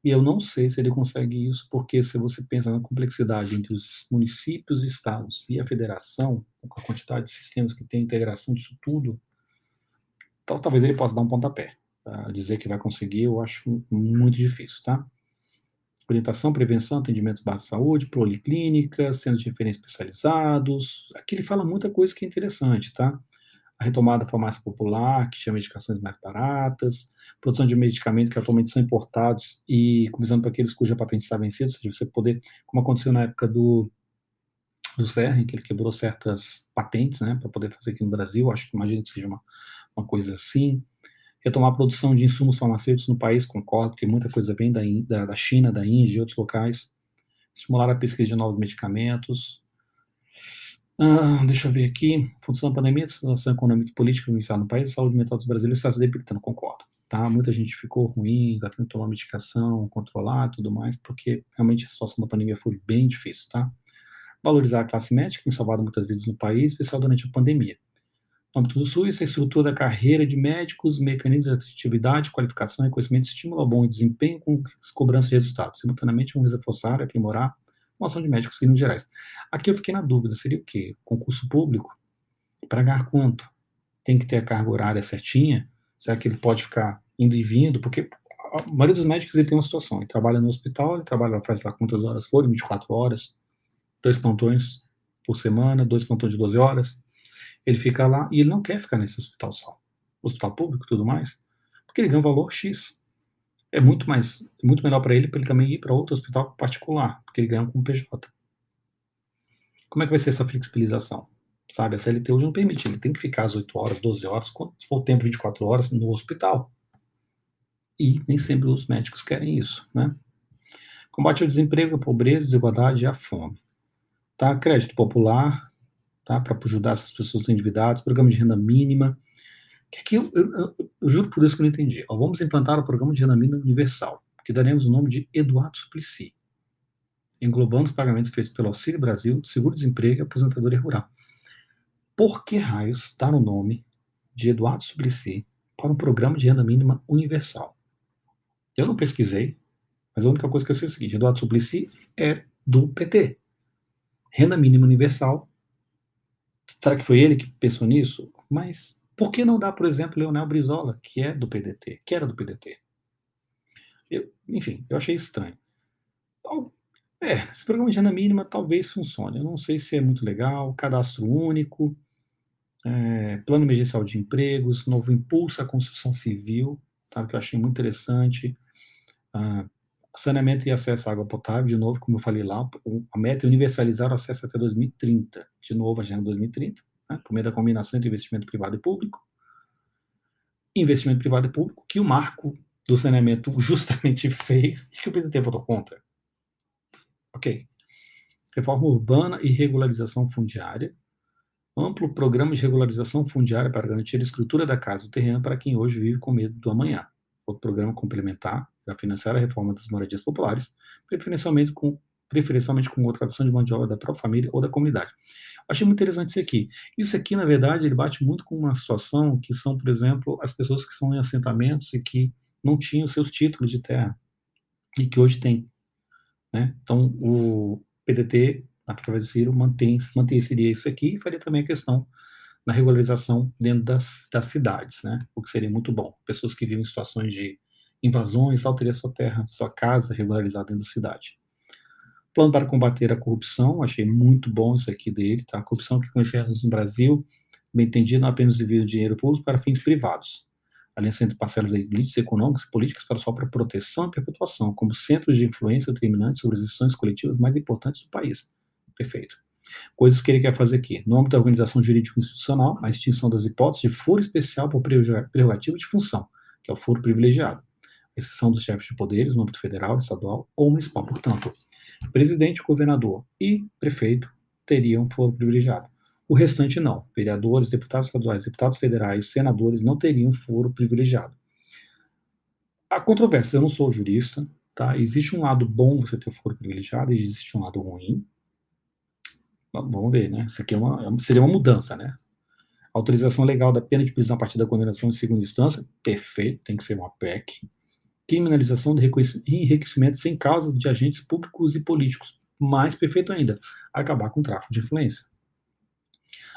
E eu não sei se ele consegue isso, porque se você pensa na complexidade entre os municípios, estados e a federação, com a quantidade de sistemas que tem, integração disso tudo, talvez ele possa dar um pontapé. Tá? Dizer que vai conseguir, eu acho muito difícil, tá? Orientação, prevenção, atendimentos básicos de saúde, policlínicas, centros de referência especializados. Aqui ele fala muita coisa que é interessante, tá? A retomada da farmácia popular, que tinha medicações mais baratas, produção de medicamentos que atualmente são importados e começando para aqueles cuja patente está vencida, ou seja, você poder, como aconteceu na época do CERN, que ele quebrou certas patentes, né, para poder fazer aqui no Brasil, acho que imagino que seja uma coisa assim. Retomar a produção de insumos farmacêuticos no país, concordo, porque muita coisa vem da China, da Índia, de outros locais. Estimular a pesquisa de novos medicamentos. Deixa eu ver aqui. Função da pandemia, situação econômica e política inicial no país, a saúde mental dos brasileiros está se debilitando, concordo. Tá? Muita gente ficou ruim, está tendo que tomar medicação, controlar tudo mais, porque realmente a situação da pandemia foi bem difícil, tá? Valorizar a classe médica, que tem salvado muitas vidas no país, especial durante a pandemia. No âmbito do SUS, a estrutura da carreira de médicos, mecanismos de atividade, qualificação e conhecimento estimula o bom desempenho com cobrança de resultados. Simultaneamente, vamos reforçar e aprimorar uma ação de médicos em gerais. Aqui eu fiquei na dúvida, seria o quê? Concurso público? Para ganhar quanto? Tem que ter a carga horária certinha? Será que ele pode ficar indo e vindo? Porque a maioria dos médicos ele tem uma situação, ele trabalha no hospital, ele trabalha, faz lá quantas horas forem, 24 horas, 2 plantões por semana, 2 plantões de 12 horas, ele fica lá e ele não quer ficar nesse hospital só, hospital público e tudo mais, porque ele ganha um valor X. É muito melhor para ele também ir para outro hospital particular, porque ele ganha com PJ. Como é que vai ser essa flexibilização? Sabe, a CLT hoje não permite, ele tem que ficar às 8 horas, 12 horas, se for o tempo 24 horas no hospital. E nem sempre os médicos querem isso, né? Combate ao desemprego, a pobreza, a desigualdade e a fome. Tá? Crédito popular, tá? Para ajudar essas pessoas endividadas, programa de renda mínima. Que aqui eu juro por Deus que eu não entendi. Ó, vamos implantar o programa de renda mínima universal, que daremos o nome de Eduardo Suplicy, englobando os pagamentos feitos pelo Auxílio Brasil, Seguro-Desemprego e Aposentadoria Rural. Por que raios está no nome de Eduardo Suplicy para um programa de renda mínima universal? Eu não pesquisei, mas a única coisa que eu sei é o seguinte: Eduardo Suplicy é do PT. Renda mínima universal. Será que foi ele que pensou nisso? Mas por que não dá, por exemplo, Leonel Brizola, que é do PDT, que era do PDT? Enfim, eu achei estranho. Esse programa de renda mínima talvez funcione. Eu não sei se é muito legal, cadastro único, plano emergencial de empregos, novo impulso à construção civil, tá, que eu achei muito interessante. Saneamento e acesso à água potável, de novo, como eu falei lá, a meta é universalizar o acesso até 2030. De novo, agenda 2030, né, por meio da combinação entre investimento privado e público. Investimento privado e público, que o marco do saneamento justamente fez e que o PDT votou contra. Ok. Reforma urbana e regularização fundiária. Amplo programa de regularização fundiária para garantir a escritura da casa e do terreno para quem hoje vive com medo do amanhã. Outro programa complementar para financiar a reforma das moradias populares, preferencialmente com contratação de mão de obra da própria família ou da comunidade. Achei muito interessante isso aqui. Isso aqui, na verdade, ele bate muito com uma situação que são, por exemplo, as pessoas que são em assentamentos e que não tinham seus títulos de terra e que hoje têm. Né? Então, o PDT, através do Ciro, manteria isso aqui e faria também a questão na regularização dentro das cidades, né? O que seria muito bom. Pessoas que vivem em situações de invasões, ao ter sua terra, sua casa regularizada dentro da cidade. Plano para combater a corrupção, achei muito bom isso aqui dele, tá? A corrupção que conhecemos no Brasil, bem entendido, não apenas desvio de dinheiro público para fins privados. Aliança entre parcelas de elites econômicas e políticas para sua própria proteção e perpetuação, como centros de influência determinantes sobre as decisões coletivas mais importantes do país. Perfeito. Coisas que ele quer fazer aqui. No âmbito da organização jurídico-institucional, a extinção das hipóteses de foro especial por prerrogativa de função, que é o foro privilegiado. Exceção dos chefes de poderes no âmbito federal, estadual ou municipal. Portanto, presidente, governador e prefeito teriam foro privilegiado. O restante não. Vereadores, deputados estaduais, deputados federais, senadores não teriam foro privilegiado. Há controvérsia, eu não sou jurista, tá? Existe um lado bom você ter foro privilegiado e existe um lado ruim. Vamos ver, né? Isso aqui seria uma mudança, né? Autorização legal da pena de prisão a partir da condenação em segunda instância, perfeito, tem que ser uma PEC. Criminalização de enriquecimento sem causa de agentes públicos e políticos, mais perfeito ainda, acabar com o tráfico de influência.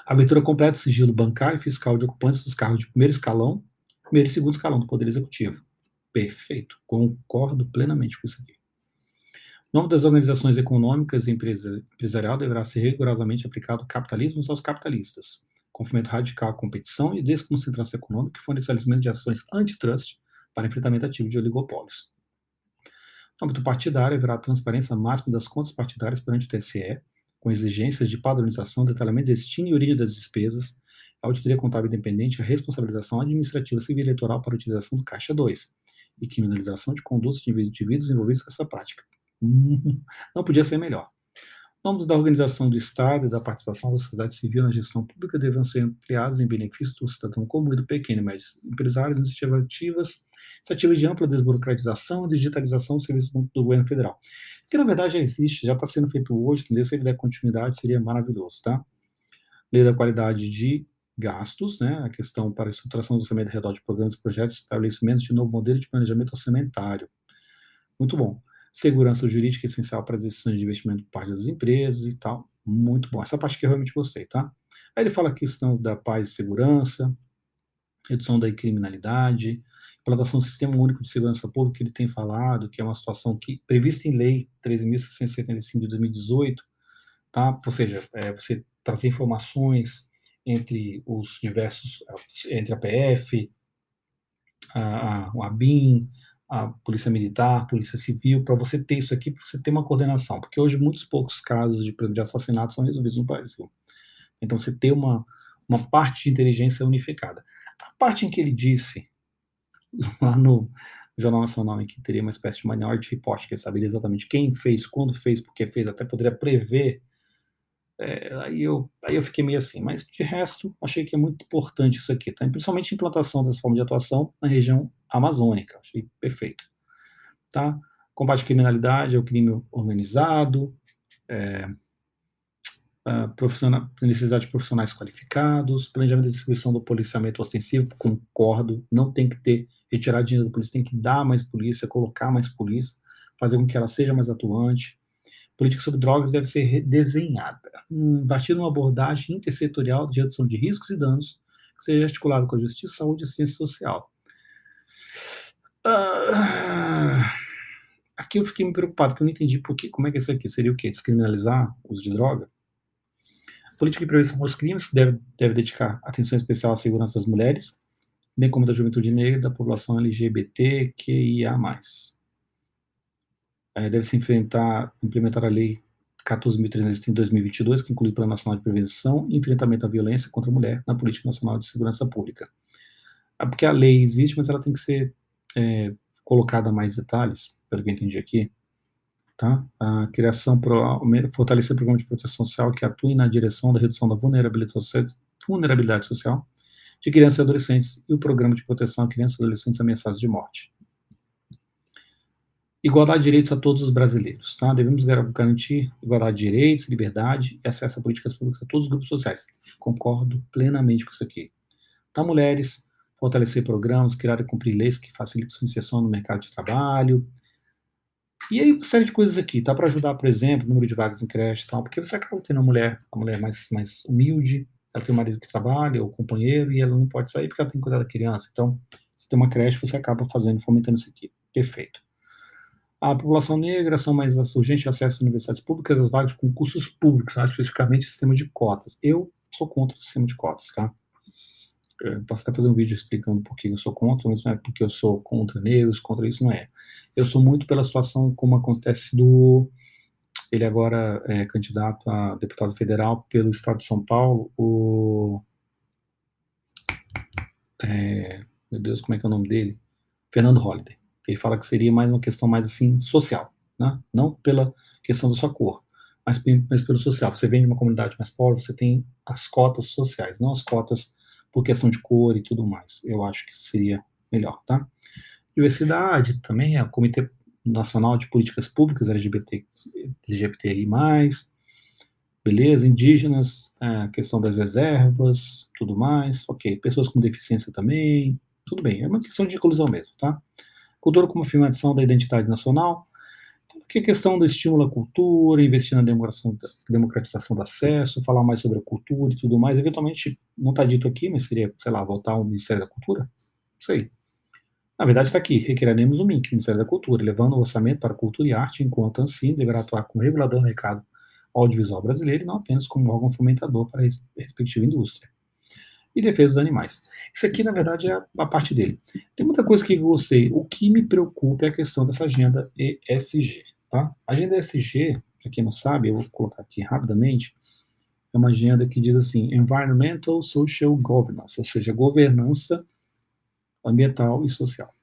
Abertura completa do sigilo bancário e fiscal de ocupantes dos cargos de primeiro e segundo escalão do Poder Executivo. Perfeito, concordo plenamente com isso aqui. O nome das organizações econômicas e empresarial deverá ser rigorosamente aplicado capitalismo aos capitalistas, com fomento radical à competição e desconcentração econômica e fornecimento de ações antitrust para enfrentamento ativo de oligopólios. No âmbito partidário, haverá transparência máxima das contas partidárias perante o TSE, com exigências de padronização, detalhamento de destino e origem das despesas, auditoria contábil independente, a responsabilização administrativa civil e eleitoral para a utilização do Caixa 2 e criminalização de condutas de indivíduos envolvidos com essa prática. Não podia ser melhor. No âmbito da organização do Estado e da participação da sociedade civil na gestão pública deverão ser ampliados em benefício do cidadão comum e do pequeno e médio empresários, iniciativas de ampla desburocratização e digitalização do serviço do governo federal. Que na verdade já existe, já está sendo feito hoje, entendeu? Se ele der continuidade, seria maravilhoso, tá? Lei da qualidade de gastos, né? A questão para a estruturação do orçamento ao redor de programas e projetos, estabelecimentos de novo modelo de planejamento orçamentário. Muito bom. Segurança jurídica é essencial para as decisões de investimento por parte das empresas e tal. Muito bom. Essa parte que eu realmente gostei, tá? Aí ele fala a questão da paz e segurança, redução da criminalidade, implantação do Sistema Único de Segurança Pública, que ele tem falado, que é uma situação que prevista em lei 13.675 de 2018, tá? Ou seja, você trazer informações entre os diversos, entre a PF, o ABIN, a Polícia Militar, a Polícia Civil, para você ter isso aqui, para você ter uma coordenação, porque hoje muitos poucos casos de assassinato são resolvidos no Brasil. Então você ter uma parte de inteligência unificada. A parte em que ele disse, lá no Jornal Nacional, em que teria uma espécie de minority report, que ele saberia exatamente quem fez, quando fez, porque fez, até poderia prever, aí eu fiquei meio assim, mas de resto, achei que é muito importante isso aqui, tá? Principalmente a implantação dessa forma de atuação na região amazônica, achei perfeito, tá? Combate à criminalidade, ao crime organizado, necessidade de profissionais qualificados, planejamento de distribuição do policiamento ostensivo, concordo, não tem que ter, retirar dinheiro da polícia, tem que dar mais polícia, colocar mais polícia, fazer com que ela seja mais atuante. Política sobre drogas deve ser redesenhada, partir de uma abordagem intersetorial de redução de riscos e danos, que seja articulada com a justiça, saúde e ciência social. Aqui eu fiquei me preocupado, porque eu não entendi como é que isso aqui seria o quê? Descriminalizar o uso de droga? Política de prevenção aos crimes deve dedicar atenção especial à segurança das mulheres, bem como da juventude negra e da população LGBTQIA+. Deve-se implementar a Lei 14.330 de 2022, que inclui o Plano Nacional de Prevenção e Enfrentamento à Violência contra a Mulher na Política Nacional de Segurança Pública. Porque a lei existe, mas ela tem que ser colocada mais detalhes, pelo que eu entendi aqui. Tá? A criação, fortalecer o programa de proteção social que atue na direção da redução da vulnerabilidade social de crianças e adolescentes e o programa de proteção a crianças e adolescentes ameaçados de morte. Igualdade de direitos a todos os brasileiros. Tá? Devemos garantir igualdade de direitos, liberdade e acesso a políticas públicas a todos os grupos sociais. Concordo plenamente com isso aqui. Tá, mulheres? Fortalecer programas, criar e cumprir leis que facilitem sua inserção no mercado de trabalho. E aí uma série de coisas aqui, tá? Para ajudar, por exemplo, o número de vagas em creche e tal, porque você acaba tendo a mulher mais humilde, ela tem um marido que trabalha, ou companheiro, e ela não pode sair porque ela tem que cuidar da criança. Então, se tem uma creche, você acaba fomentando isso aqui. Perfeito. A população negra são mais urgente acesso a universidades públicas, as vagas de concursos públicos, mais especificamente o sistema de cotas. Eu sou contra o sistema de cotas, tá? Eu posso até fazer um vídeo explicando por que eu sou contra, mas não é porque eu sou contra negros, contra isso, não é. Eu sou muito pela situação como acontece ele agora é candidato a deputado federal pelo estado de São Paulo, meu Deus, como é que é o nome dele? Fernando Holliday. Ele fala que seria mais uma questão mais assim, social, né? Não pela questão da sua cor, mas pelo social. Você vem de uma comunidade mais pobre, você tem as cotas sociais, não as cotas por questão de cor e tudo mais. Eu acho que seria melhor, tá? Diversidade também, o Comitê Nacional de Políticas Públicas LGBTI+, beleza, indígenas, a questão das reservas, tudo mais, ok, pessoas com deficiência também, tudo bem, é uma questão de inclusão mesmo, tá? Cultura como afirmação da identidade nacional, que a questão do estímulo à cultura, investir na democratização do acesso, falar mais sobre a cultura e tudo mais, eventualmente, não está dito aqui, mas seria, sei lá, voltar ao Ministério da Cultura, não sei. Na verdade está aqui, requereremos o MINC, Ministério da Cultura, levando o orçamento para cultura e arte, enquanto ANSIM deverá atuar como regulador do mercado audiovisual brasileiro e não apenas como órgão fomentador para a respectiva indústria. E defesa dos animais. Isso aqui, na verdade, é a parte dele. Tem muita coisa que eu gostei. O que me preocupa é a questão dessa agenda ESG. Tá? A agenda ESG, para quem não sabe, eu vou colocar aqui rapidamente, é uma agenda que diz assim, Environmental Social Governance, ou seja, governança ambiental e social.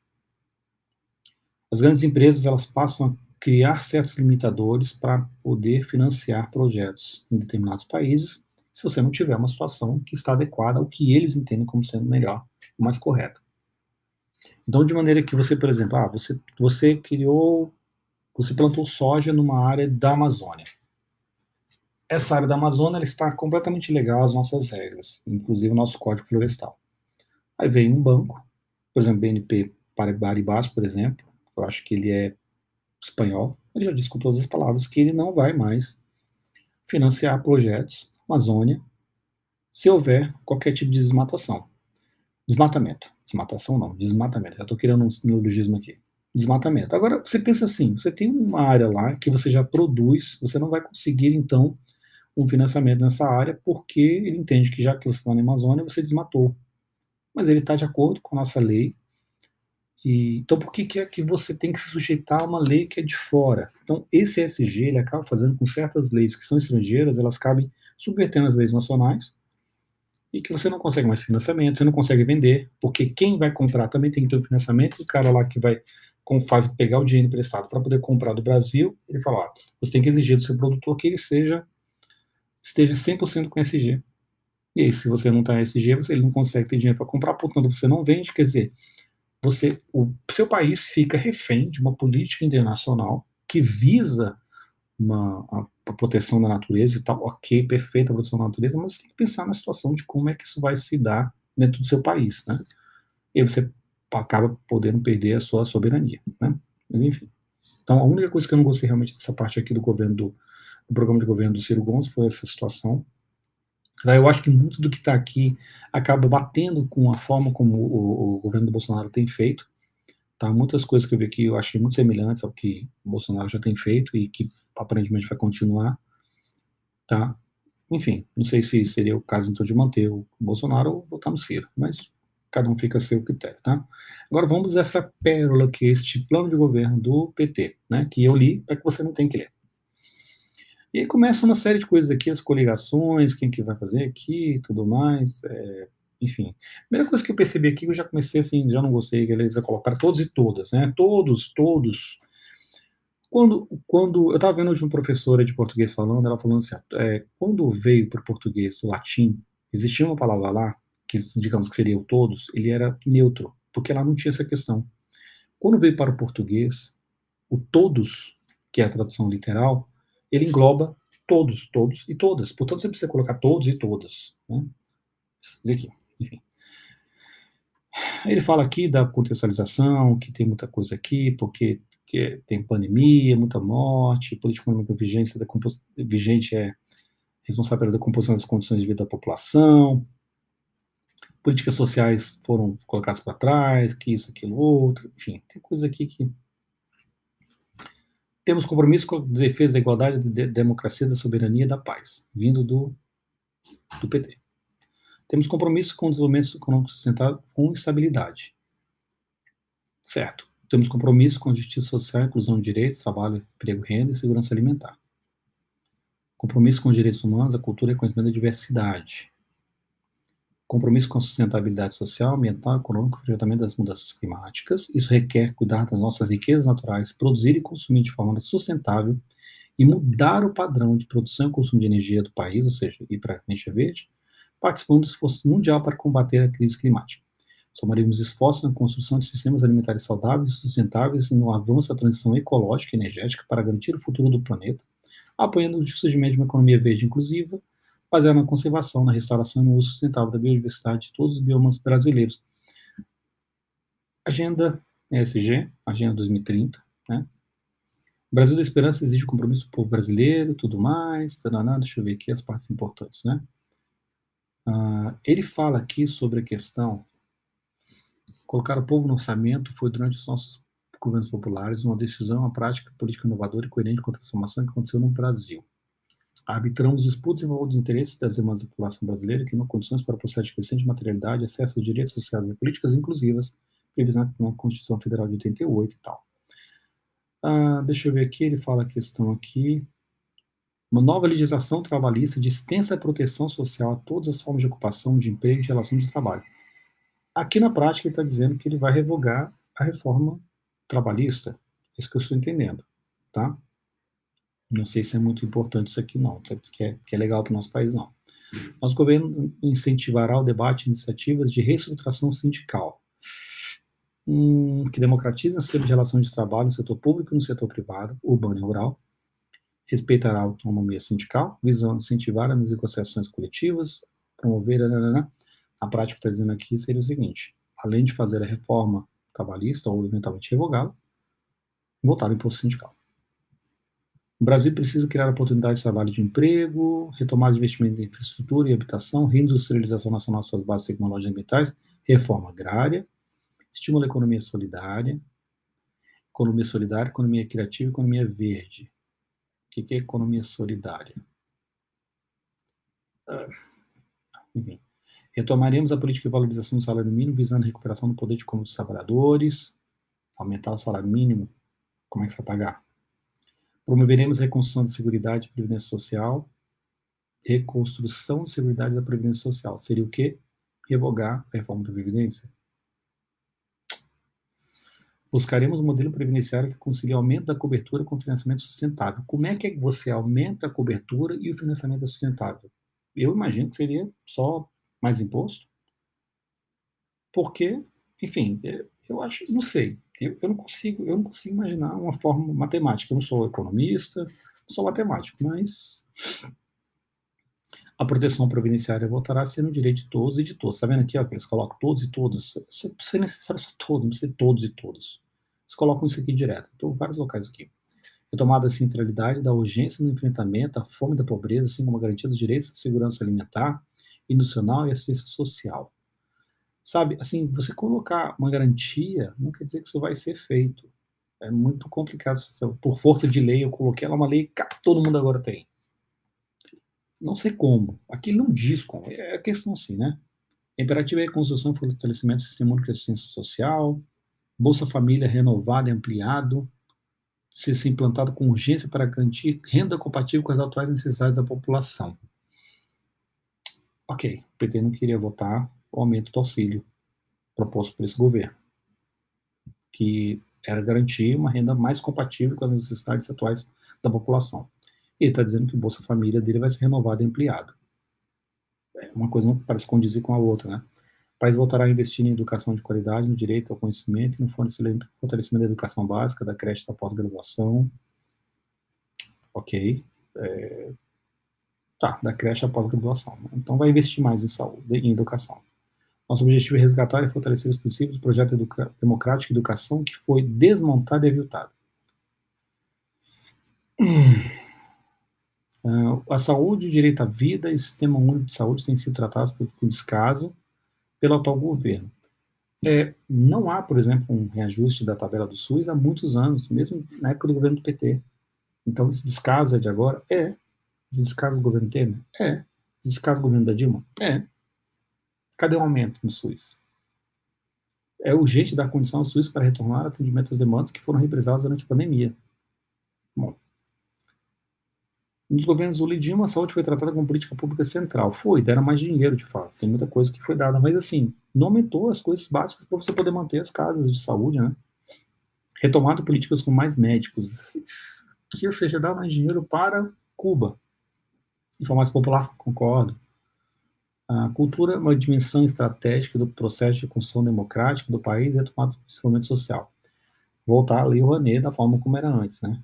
As grandes empresas, elas passam a criar certos limitadores para poder financiar projetos em determinados países, se você não tiver uma situação que está adequada ao que eles entendem como sendo melhor, o mais correto. Então, de maneira que você, por exemplo, você plantou soja numa área da Amazônia. Essa área da Amazônia ela está completamente legal às nossas regras, inclusive o nosso Código Florestal. Aí vem um banco, por exemplo, BNP Paribas, por exemplo, eu acho que ele é espanhol, ele já disse com todas as palavras que ele não vai mais financiar projetos na Amazônia se houver qualquer tipo de desmatação. Desmatamento. Desmatação não, desmatamento. Já estou querendo um neologismo aqui. Desmatamento. Agora, você pensa assim, você tem uma área lá que você já produz, você não vai conseguir, então, um financiamento nessa área, porque ele entende que já que você está na Amazônia, você desmatou. Mas ele está de acordo com a nossa lei. Então, por que é que você tem que se sujeitar a uma lei que é de fora? Então, esse ESG, ele acaba fazendo com certas leis que são estrangeiras, elas acabem subvertendo as leis nacionais, e que você não consegue mais financiamento, você não consegue vender, porque quem vai comprar também tem que ter o financiamento, o cara lá que vai pegar o dinheiro emprestado para poder comprar do Brasil, ele fala, ó, você tem que exigir do seu produtor que ele esteja 100% com ESG. E aí, se você não está em ESG, ele não consegue ter dinheiro para comprar, portanto você não vende, quer dizer, o seu país fica refém de uma política internacional que visa a proteção da natureza e tal, ok, perfeita a proteção da natureza, mas você tem que pensar na situação de como é que isso vai se dar dentro do seu país, né? E aí você acaba podendo perder a sua soberania, né? Mas enfim. Então, a única coisa que eu não gostei realmente dessa parte aqui do governo do programa de governo do Ciro Gomes foi essa situação. Eu acho que muito do que está aqui acaba batendo com a forma como o governo do Bolsonaro tem feito. Tá? Muitas coisas que eu vi aqui eu achei muito semelhantes ao que o Bolsonaro já tem feito e que aparentemente vai continuar. Tá? Enfim, não sei se seria o caso então de manter o Bolsonaro ou votar no Ciro, mas cada um fica a seu critério. Tá? Agora vamos a essa pérola que é este plano de governo do PT, né, que eu li para que você não tenha que ler. E aí começa uma série de coisas aqui, as coligações, quem que vai fazer aqui, tudo mais, enfim. A primeira coisa que eu percebi aqui, eu já comecei assim, já não gostei, que eles colocaram todos e todas, né, todos. Quando eu estava vendo hoje uma professora de português falando, ela falando assim, quando veio para o português o latim, existia uma palavra lá, que digamos que seria o todos, ele era neutro, porque lá não tinha essa questão. Quando veio para o português, o todos, que é a tradução literal, ele engloba todos e todas. Portanto, você precisa colocar todos e todas. Né? Aqui, enfim. Ele fala aqui da contextualização, que tem muita coisa aqui, porque tem pandemia, muita morte, política econômica vigente é responsável pela decomposição das condições de vida da população, políticas sociais foram colocadas para trás, que isso, aquilo, outro, enfim, tem coisa aqui que... Temos compromisso com a defesa da igualdade, da democracia, da soberania e da paz, vindo do PT. Temos compromisso com o desenvolvimento econômico sustentável com estabilidade. Certo. Temos compromisso com a justiça social, inclusão de direitos, trabalho, emprego, renda e segurança alimentar. Compromisso com os direitos humanos, a cultura e o conhecimento da diversidade. Compromisso com a sustentabilidade social, ambiental, econômica e o enfrentamento das mudanças climáticas. Isso requer cuidar das nossas riquezas naturais, produzir e consumir de forma sustentável e mudar o padrão de produção e consumo de energia do país, ou seja, ir para a energia verde, participando do esforço mundial para combater a crise climática. Somaremos esforços na construção de sistemas alimentares saudáveis e sustentáveis e no avanço da transição ecológica e energética para garantir o futuro do planeta, apoiando o surgimento de uma economia verde inclusiva, baseada na conservação, na restauração e no uso sustentável da biodiversidade de todos os biomas brasileiros. Agenda ESG, Agenda 2030, né? O Brasil da Esperança exige o compromisso do povo brasileiro, tudo mais, deixa eu ver aqui as partes importantes, né? Ele fala aqui sobre a questão, colocar o povo no orçamento foi durante os nossos governos populares uma decisão, uma prática política inovadora e coerente com a transformação que aconteceu no Brasil. Arbitramos disputas em favor dos interesses das demandas da população brasileira, que não condições para o processo de crescente materialidade, acesso aos direitos sociais e políticas inclusivas, previstas na Constituição Federal de 88 e tal. Deixa eu ver aqui, ele fala a questão aqui. Uma nova legislação trabalhista de extensa proteção social a todas as formas de ocupação, de emprego e de relação de trabalho. Aqui na prática ele está dizendo que ele vai revogar a reforma trabalhista. É isso que eu estou entendendo, tá? Não sei se é muito importante isso aqui, não. Isso aqui que é legal para o nosso país, não. Nosso governo incentivará o debate e iniciativas de reestruturação sindical, que democratizem as de relações de trabalho no setor público e no setor privado, urbano e rural, respeitará a autonomia sindical, visando incentivar as negociações coletivas, promover... A prática está dizendo aqui seria o seguinte: além de fazer a reforma trabalhista ou eventualmente revogá-la, voltar ao imposto sindical. O Brasil precisa criar oportunidades de trabalho e de emprego, retomar os investimentos em infraestrutura e habitação, reindustrialização nacional de suas bases tecnológicas e ambientais, reforma agrária, estimula a economia solidária, economia criativa e economia verde. O que é economia solidária? Enfim. Retomaremos a política de valorização do salário mínimo, visando a recuperação do poder de compra dos trabalhadores, aumentar o salário mínimo, como é que você vai pagar? Promoveremos a reconstrução da Seguridade e Previdência Social, reconstrução de Seguridade da Previdência Social. Seria o quê? Revogar a reforma da Previdência. Buscaremos um modelo previdenciário que consiga aumento da cobertura com financiamento sustentável. Como é que você aumenta a cobertura e o financiamento é sustentável? Eu imagino que seria só mais imposto, porque, enfim, eu acho, não sei, eu não consigo imaginar uma forma matemática. Eu não sou economista, não sou matemático, mas a proteção previdenciária voltará a ser no direito de todos e de todos. Está vendo aqui, ó, que eles colocam todos e todas? Se é necessário só todos, não precisa de todos e todas. Eles colocam isso aqui direto. Estou em vários locais aqui. Retomada da centralidade da urgência no enfrentamento à fome e da pobreza, assim como a garantia dos direitos à segurança alimentar, nutricional e assistência social. Sabe, assim, você colocar uma garantia não quer dizer que isso vai ser feito. É muito complicado. Por força de lei, eu coloquei ela uma lei que todo mundo agora tem. Não sei como. Aqui não diz como. É a questão assim, né? Imperativo é a construção e fortalecimento do sistema único de assistência social, Bolsa Família renovado e ampliado, ser implantado com urgência para garantir renda compatível com as atuais necessidades da população. Ok, o PT não queria votar o aumento do auxílio proposto por esse governo, que era garantir uma renda mais compatível com as necessidades atuais da população. Ele está dizendo que o Bolsa Família dele vai ser renovado e ampliado. Uma coisa não parece condizir com a outra, né? O país voltará a investir em educação de qualidade, no direito ao conhecimento e no fortalecimento da educação básica, da creche, da pós-graduação. Ok. Da creche à pós-graduação. Então vai investir mais em saúde, em educação. Nosso objetivo é resgatar e fortalecer os princípios do projeto democrático de educação que foi desmontado e aviltado. A saúde, o direito à vida e o sistema único de saúde têm sido tratados por descaso pelo atual governo. Não há, por exemplo, um reajuste da tabela do SUS há muitos anos, mesmo na época do governo do PT. Então, esse descaso é de agora? Esse descaso do governo Temer? Esse descaso do governo da Dilma? Cadê o aumento no SUS? É urgente dar condição ao SUS para retornar atendimento às demandas que foram represadas durante a pandemia. Bom, nos governos Lula e Dilma, a saúde foi tratada como política pública central. Deram mais dinheiro, de fato. Tem muita coisa que foi dada, mas assim, não aumentou as coisas básicas para você poder manter as casas de saúde, né? Retomado políticas com mais médicos, ou seja, dar mais dinheiro para Cuba. De forma mais popular, concordo. A cultura é uma dimensão estratégica do processo de construção democrática do país e retomada do desenvolvimento social. Voltar a Lei Rouanet da forma como era antes, né?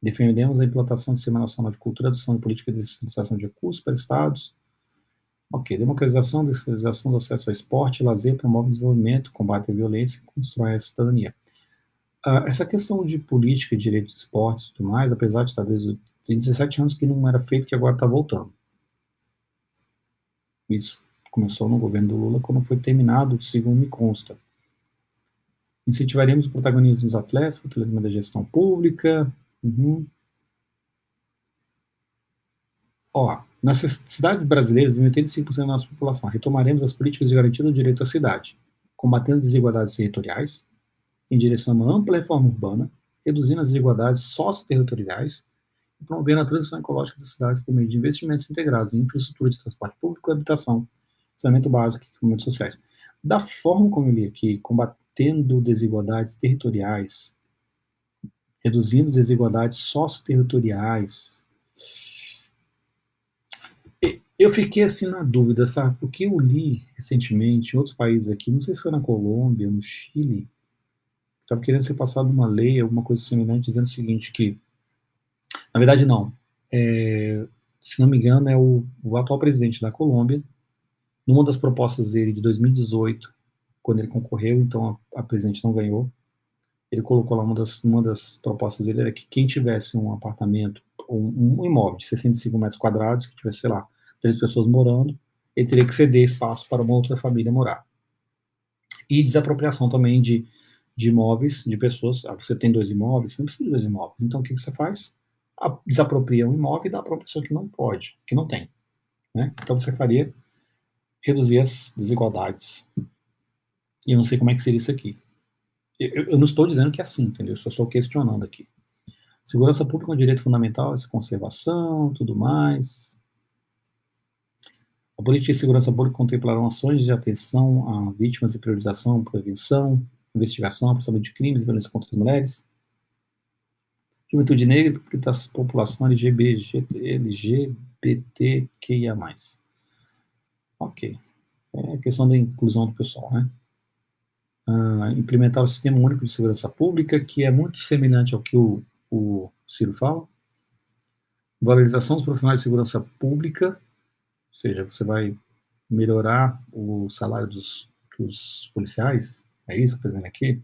Defendemos a implantação do Sistema Nacional de Cultura, adoção de política de descentralização de recursos para estados. Ok, democratização, descentralização do acesso ao esporte, lazer, promove o desenvolvimento, combate à violência e constrói a cidadania. Essa questão de política, de direitos de esportes e tudo mais, apesar de estar desde 17 anos que não era feito, que agora está voltando. Isso começou no governo do Lula, quando foi terminado, segundo me consta. Incentivaremos o protagonismo dos atletas, fortalecimento da gestão pública. Nas cidades brasileiras, vivem 85% da nossa população. Retomaremos as políticas de garantia do direito à cidade, combatendo desigualdades territoriais, em direção a uma ampla reforma urbana, reduzindo as desigualdades socioterritoriais e promovendo a transição ecológica das cidades por meio de investimentos integrados em infraestrutura de transporte público, habitação, saneamento básico e equipamentos sociais. Da forma como eu li aqui, combatendo desigualdades territoriais, reduzindo desigualdades socioterritoriais, eu fiquei assim na dúvida, sabe? Porque eu li recentemente em outros países aqui, não sei se foi na Colômbia, no Chile, estava querendo ser passada uma lei, alguma coisa semelhante, dizendo o seguinte, que, na verdade não, se não me engano, é o atual presidente da Colômbia, numa das propostas dele de 2018, quando ele concorreu, então a presidente não ganhou, ele colocou lá, uma das propostas dele era que quem tivesse um apartamento, um imóvel de 65 metros quadrados, que tivesse, sei lá, 3 pessoas morando, ele teria que ceder espaço para uma outra família morar. E desapropriação também de imóveis, de pessoas. Você tem 2 imóveis, você não precisa de 2 imóveis. Então, o que você faz? Desapropria um imóvel e dá para uma pessoa que não pode, que não tem. Né? Então, você faria reduzir as desigualdades. E eu não sei como é que seria isso aqui. Eu não estou dizendo que é assim, entendeu? Eu só estou questionando aqui. Segurança pública é um direito fundamental, essa conservação, tudo mais. A política de segurança pública contemplarão ações de atenção a vítimas e priorização, prevenção, investigação, processamento de crimes e violência contra as mulheres. Juventude negra e da população LGBTQIA+. Ok. É a questão da inclusão do pessoal, né? Implementar o Sistema Único de Segurança Pública, que é muito semelhante ao que o Ciro fala. Valorização dos profissionais de segurança pública, ou seja, você vai melhorar o salário dos policiais, é isso que está dizendo aqui?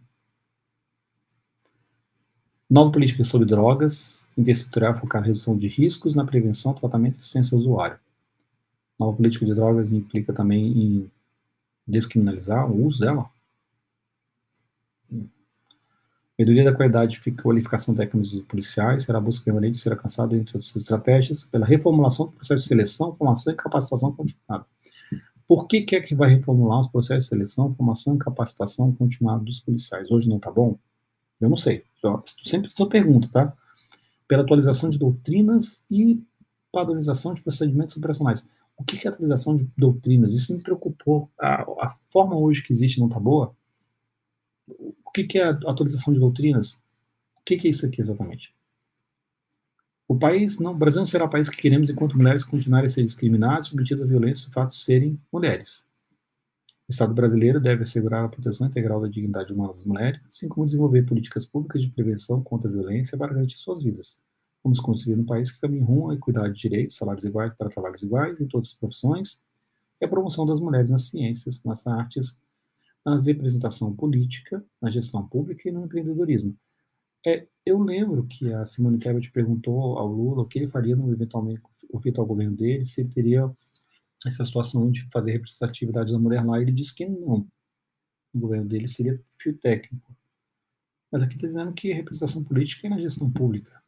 Nova política sobre drogas, intersetorial focar na redução de riscos, na prevenção, tratamento e assistência ao usuário. Nova política de drogas implica também em descriminalizar o uso dela. Melhoria da qualidade e qualificação técnica dos policiais será a busca permanente de ser alcançada entre outras estratégias pela reformulação do processo de seleção, formação e capacitação continuada. Por que é que vai reformular os processos de seleção, formação e capacitação continuada dos policiais? Hoje não está bom? Eu não sei. Sempre só pergunta, tá? Pela atualização de doutrinas e padronização de procedimentos operacionais. O que é atualização de doutrinas? Isso me preocupou. A forma hoje que existe não está boa? O que é a atualização de doutrinas? O que é isso aqui exatamente? O Brasil não será o país que queremos enquanto mulheres continuarem a ser discriminadas, submetidas à violência, o fato de serem mulheres. O Estado brasileiro deve assegurar a proteção integral da dignidade humana das mulheres, assim como desenvolver políticas públicas de prevenção contra a violência para garantir suas vidas. Vamos construir um país que caminhe rumo à equidade de direitos, salários iguais para trabalhos iguais em todas as profissões, e a promoção das mulheres nas ciências, nas artes, na representação política, na gestão pública e no empreendedorismo. Eu lembro que a Simone Tebet perguntou ao Lula o que ele faria no eventual governo dele, se ele teria essa situação de fazer representatividade da mulher lá, e ele disse que não. O governo dele seria fio técnico. Mas aqui está dizendo que a representação política é na gestão pública.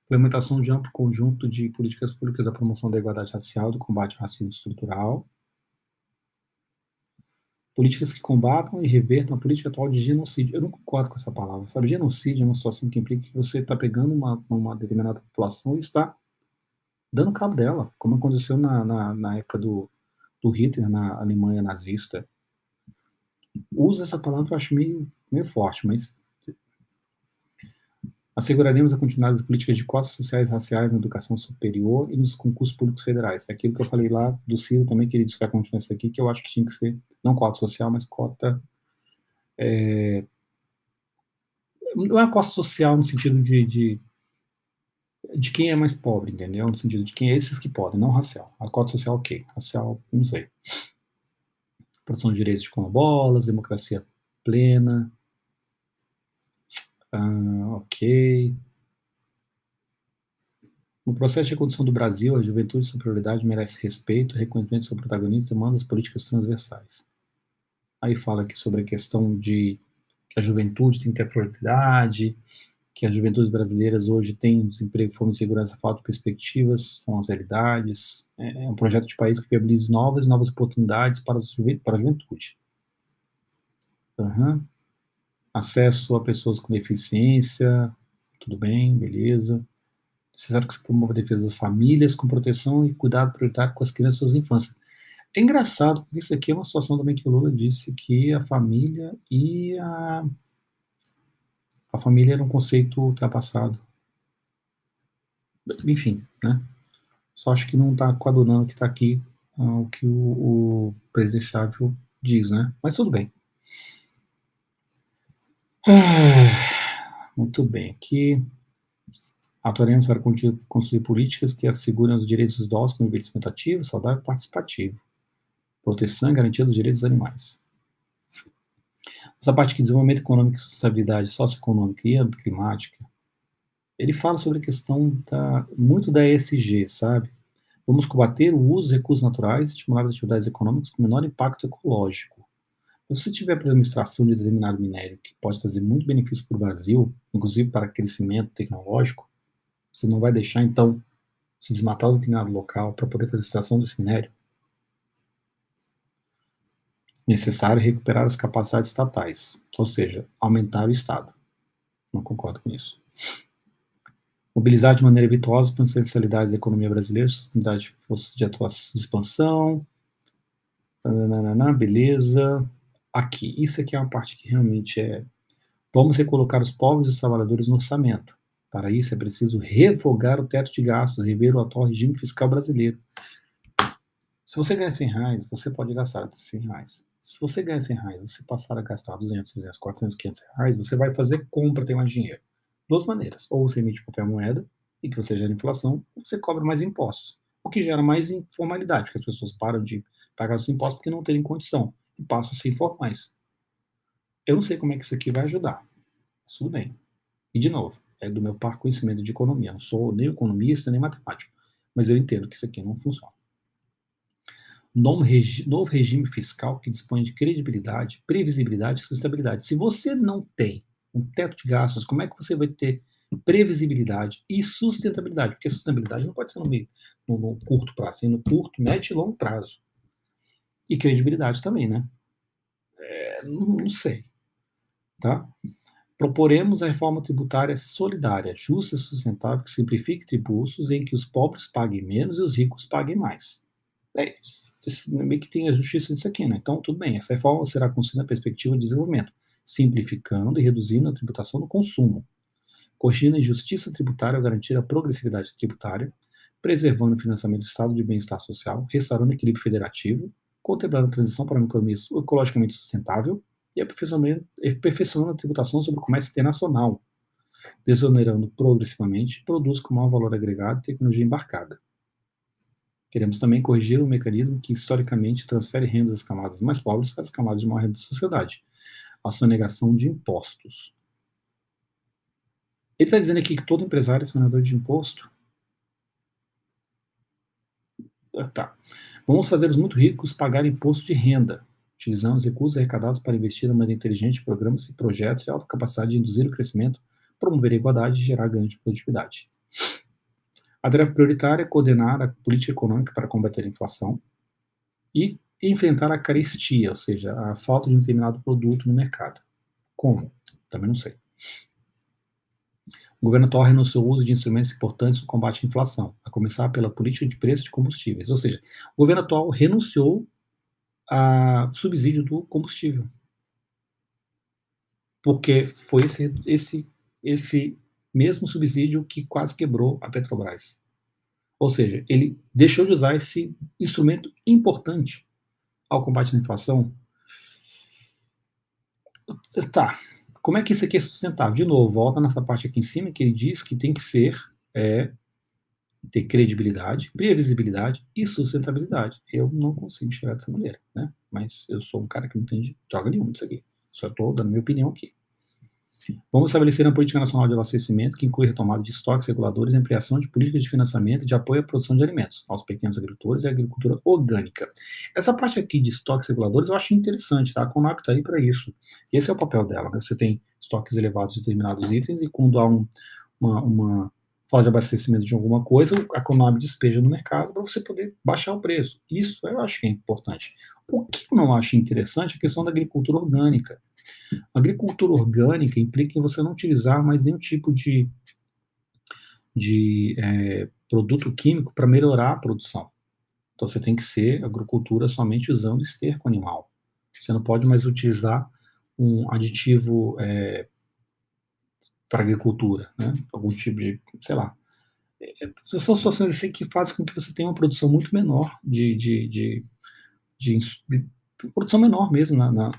Implementação de amplo conjunto de políticas públicas da promoção da igualdade racial, do combate ao racismo estrutural. Políticas que combatam e revertam a política atual de genocídio. Eu não concordo com essa palavra, sabe? Genocídio é uma situação que implica que você está pegando uma determinada população e está dando cabo dela, como aconteceu na época do Hitler, na Alemanha nazista. Usa essa palavra que eu acho meio forte, mas asseguraremos a continuidade das políticas de cotas sociais e raciais na educação superior e nos concursos públicos federais. É aquilo que eu falei lá do Ciro também, que ele disse que vai continuar isso aqui, que eu acho que tinha que ser, não cota social, mas cota... não é uma cota social no sentido de quem é mais pobre, entendeu? No sentido de quem é esses que podem, não racial. A cota social, ok. Racial, não sei. Produção de direitos de quilombolas, democracia plena. Ok. No processo de reconstrução do Brasil, a juventude e sua prioridade merece respeito, reconhecimento do seu protagonismo e demandas políticas transversais. Aí fala aqui sobre a questão de que a juventude tem que ter prioridade, que as juventudes brasileiras hoje têm desemprego, fome e segurança, falta de perspectivas, são as realidades. É um projeto de país que viabilize novas oportunidades para a juventude. Acesso a pessoas com deficiência, tudo bem, beleza. Necessário que se promova a defesa das famílias com proteção e cuidado prioritário com as crianças e suas infâncias. É engraçado, porque isso aqui é uma situação também que o Lula disse que a família e a família era um conceito ultrapassado. Enfim, né? Só acho que não está coadunando o que está aqui, o que o presidenciável diz, né? Mas tudo bem. Muito bem. Aqui atuaremos para construir políticas que assegurem os direitos dos idosos com envelhecimento ativo, saudável e participativo. Proteção e garantia dos direitos dos animais. Essa parte aqui, desenvolvimento econômico, sustentabilidade socioeconômica e âmbito climática, ele fala sobre a questão muito da ESG, sabe? Vamos combater o uso dos recursos naturais e estimular as atividades econômicas com menor impacto ecológico. Se você tiver a administração de determinado minério que pode trazer muito benefício para o Brasil, inclusive para crescimento tecnológico, você não vai deixar, então, se desmatar um determinado local para poder fazer extração desse minério? Necessário recuperar as capacidades estatais, ou seja, aumentar o Estado. Não concordo com isso. Mobilizar de maneira virtuosa as potencialidades da economia brasileira, sustentabilidade de forças de atuação de expansão, beleza. Aqui, isso aqui é uma parte que realmente é... Vamos recolocar os pobres e os trabalhadores no orçamento. Para isso, é preciso revogar o teto de gastos, rever o atual regime fiscal brasileiro. Se você ganha R$100, você pode gastar até R$100. Se você ganha R$100, você passar a gastar 200, 300, 400, R$500, você vai fazer compra, ter mais dinheiro. Duas maneiras. Ou você emite papel moeda, e que você gera inflação, ou você cobra mais impostos. O que gera mais informalidade, porque as pessoas param de pagar os impostos porque não terem condição, e passam a ser informais. Eu não sei como é que isso aqui vai ajudar. Mas tudo bem. E, de novo, é do meu par conhecimento de economia. Eu não sou nem economista, nem matemático. Mas eu entendo que isso aqui não funciona. Novo regime fiscal que dispõe de credibilidade, previsibilidade e sustentabilidade. Se você não tem um teto de gastos, como é que você vai ter previsibilidade e sustentabilidade? Porque a sustentabilidade não pode ser no curto prazo, no curto, médio e longo prazo. E credibilidade também, né? Não sei. Tá? Proporemos a reforma tributária solidária, justa e sustentável, que simplifique tributos em que os pobres paguem menos e os ricos paguem mais. Meio que tem a justiça disso aqui, né? Então, tudo bem, essa reforma será construída na perspectiva de desenvolvimento, simplificando e reduzindo a tributação do consumo, corrigindo a injustiça tributária ao garantir a progressividade tributária, preservando o financiamento do estado de bem-estar social, restaurando o equilíbrio federativo, contemplando a transição para uma economia ecologicamente sustentável e aperfeiçoando a tributação sobre o comércio internacional, desonerando progressivamente produtos com maior valor agregado e tecnologia embarcada. Queremos também corrigir o mecanismo que historicamente transfere rendas das camadas mais pobres para as camadas de maior renda da sociedade, a sonegação de impostos. Ele está dizendo aqui que todo empresário é sonador de imposto? Tá. Vamos fazer os muito ricos pagar imposto de renda, utilizando os recursos arrecadados para investir de maneira inteligente em programas e projetos de alta capacidade de induzir o crescimento, promover a igualdade e gerar ganho de produtividade. A tarefa prioritária é coordenar a política econômica para combater a inflação e enfrentar a carestia, ou seja, a falta de um determinado produto no mercado. Como? Também não sei. O governo atual renunciou ao uso de instrumentos importantes no combate à inflação, a começar pela política de preço de combustíveis. Ou seja, o governo atual renunciou ao subsídio do combustível, porque foi esse mesmo subsídio que quase quebrou a Petrobras. Ou seja, ele deixou de usar esse instrumento importante ao combate à inflação. Tá. Como é que isso aqui é sustentável? De novo, volta nessa parte aqui em cima que ele diz que tem que ser ter credibilidade, previsibilidade e sustentabilidade. Eu não consigo chegar dessa maneira, né? Mas eu sou um cara que não entende droga nenhuma disso aqui. Só estou dando minha opinião aqui. Vamos estabelecer uma política nacional de abastecimento que inclui retomada de estoques reguladores e ampliação de políticas de financiamento e de apoio à produção de alimentos aos pequenos agricultores e à agricultura orgânica. Essa parte aqui de estoques reguladores eu acho interessante, tá? A Conab está aí para isso. E esse é o papel dela, né? Você tem estoques elevados de determinados itens e quando há uma falta de abastecimento de alguma coisa, a Conab despeja no mercado para você poder baixar o preço. Isso eu acho que é importante. O que eu não acho interessante é a questão da agricultura orgânica. A agricultura orgânica implica em você não utilizar mais nenhum tipo de produto químico para melhorar a produção. Então você tem que ser agricultura somente usando esterco animal. Você não pode mais utilizar um aditivo para agricultura, né? Algum tipo de, sei lá. São situações assim que fazem com que você tenha uma produção muito menor de produção menor mesmo na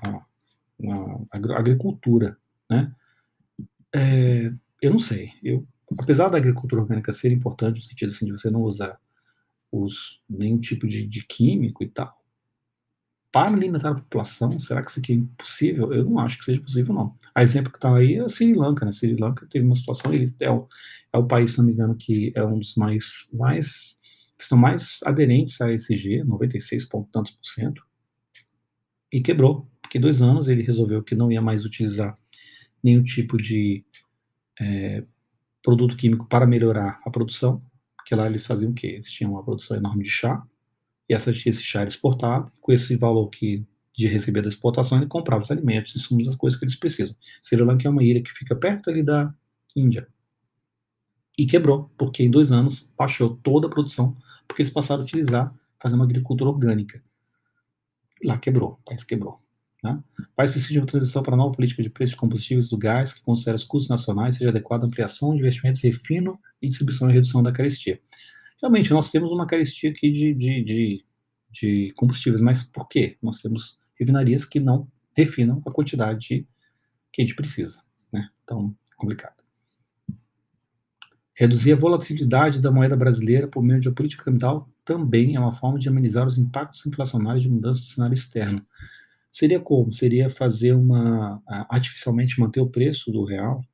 agricultura, né? Eu não sei. Apesar da agricultura orgânica ser importante, no sentido assim, de você não usar nenhum tipo de químico e tal, para alimentar a população, será que isso aqui é impossível? Eu não acho que seja possível, não. A exemplo que está aí é a Sri Lanka, né? Sri Lanka teve uma situação, ele é o país, se não me engano, que é um dos que estão mais aderentes à ESG, 96 ponto tantos por cento, e quebrou, porque 2 anos ele resolveu que não ia mais utilizar nenhum tipo de produto químico para melhorar a produção, porque lá eles faziam o quê? Eles tinham uma produção enorme de chá, e esse chá era exportado, e com esse valor de receber da exportação, ele comprava os alimentos, insumos, as coisas que eles precisam. Sri Lanka é uma ilha que fica perto ali da Índia. E quebrou, porque em 2 anos baixou toda a produção, porque eles passaram a utilizar, fazer uma agricultura orgânica. Lá quebrou, o país quebrou. Né? O país precisa de uma transição para a nova política de preço de combustíveis do gás, que considere os custos nacionais, seja adequada à ampliação de investimentos, refino e distribuição e redução da carestia. Realmente, nós temos uma carestia aqui de combustíveis, mas por quê? Nós temos refinarias que não refinam a quantidade que a gente precisa. Né? Então, é complicado. Reduzir a volatilidade da moeda brasileira por meio de uma política cambial também é uma forma de amenizar os impactos inflacionários de mudança do cenário externo. Seria como? Seria fazer artificialmente manter o preço do real?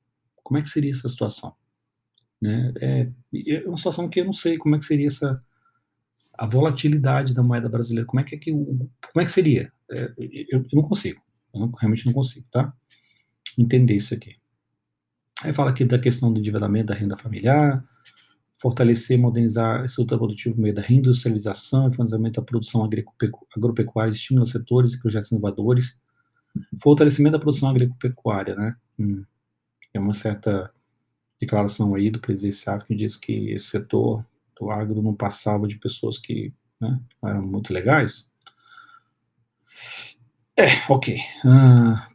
Como é que seria essa situação? Né? É uma situação que eu não sei como é que seria a volatilidade da moeda brasileira. Como é que seria? Eu não consigo. Realmente não consigo, tá? Entender isso aqui. Aí fala aqui da questão do endividamento da renda familiar, fortalecer e modernizar a estrutura produtiva por meio da reindustrialização e financiamento da produção agropecuária, estímulo a setores e projetos inovadores, fortalecimento da produção agropecuária, né? Tem uma certa declaração aí do presidenciável que diz que esse setor do agro não passava de pessoas que, né, não eram muito legais. Ok.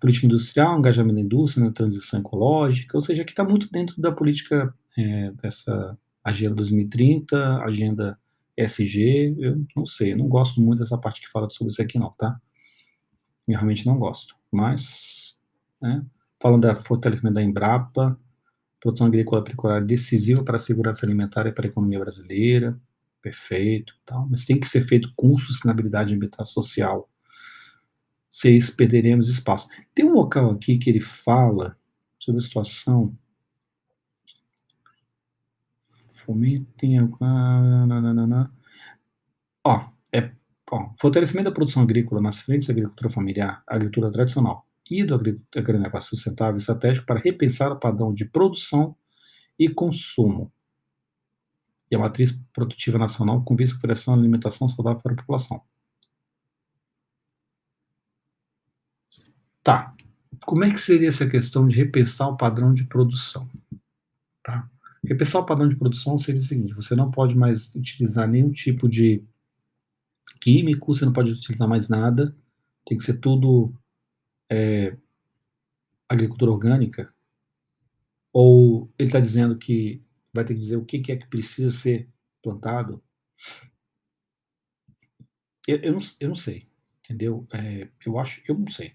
Política industrial, engajamento na indústria, na transição ecológica, ou seja, que está muito dentro da política dessa Agenda 2030, Agenda ESG, eu não sei, eu não gosto muito dessa parte que fala sobre isso aqui não, tá? Eu realmente não gosto, mas, né, falando da fortalecimento da Embrapa, produção agrícola e pecuária decisiva para a segurança alimentar e para a economia brasileira, perfeito, tal, mas tem que ser feito com sustentabilidade ambiental e social. Seis, perderemos espaço. Tem um local aqui que ele fala sobre a situação. Fomentem a. Ó, fortalecimento da produção agrícola nas frentes da agricultura familiar, agricultura tradicional e do agronegócio sustentável estratégico para repensar o padrão de produção e consumo e a matriz produtiva nacional com vista à oferecer alimentação saudável para a população. Tá. Como é que seria essa questão de repensar o padrão de produção? Tá? Repensar o padrão de produção seria o seguinte: você não pode mais utilizar nenhum tipo de químico, você não pode utilizar mais nada, tem que ser tudo agricultura orgânica. Ou ele está dizendo que vai ter que dizer o que é que precisa ser plantado? Eu não sei, entendeu? Eu não sei.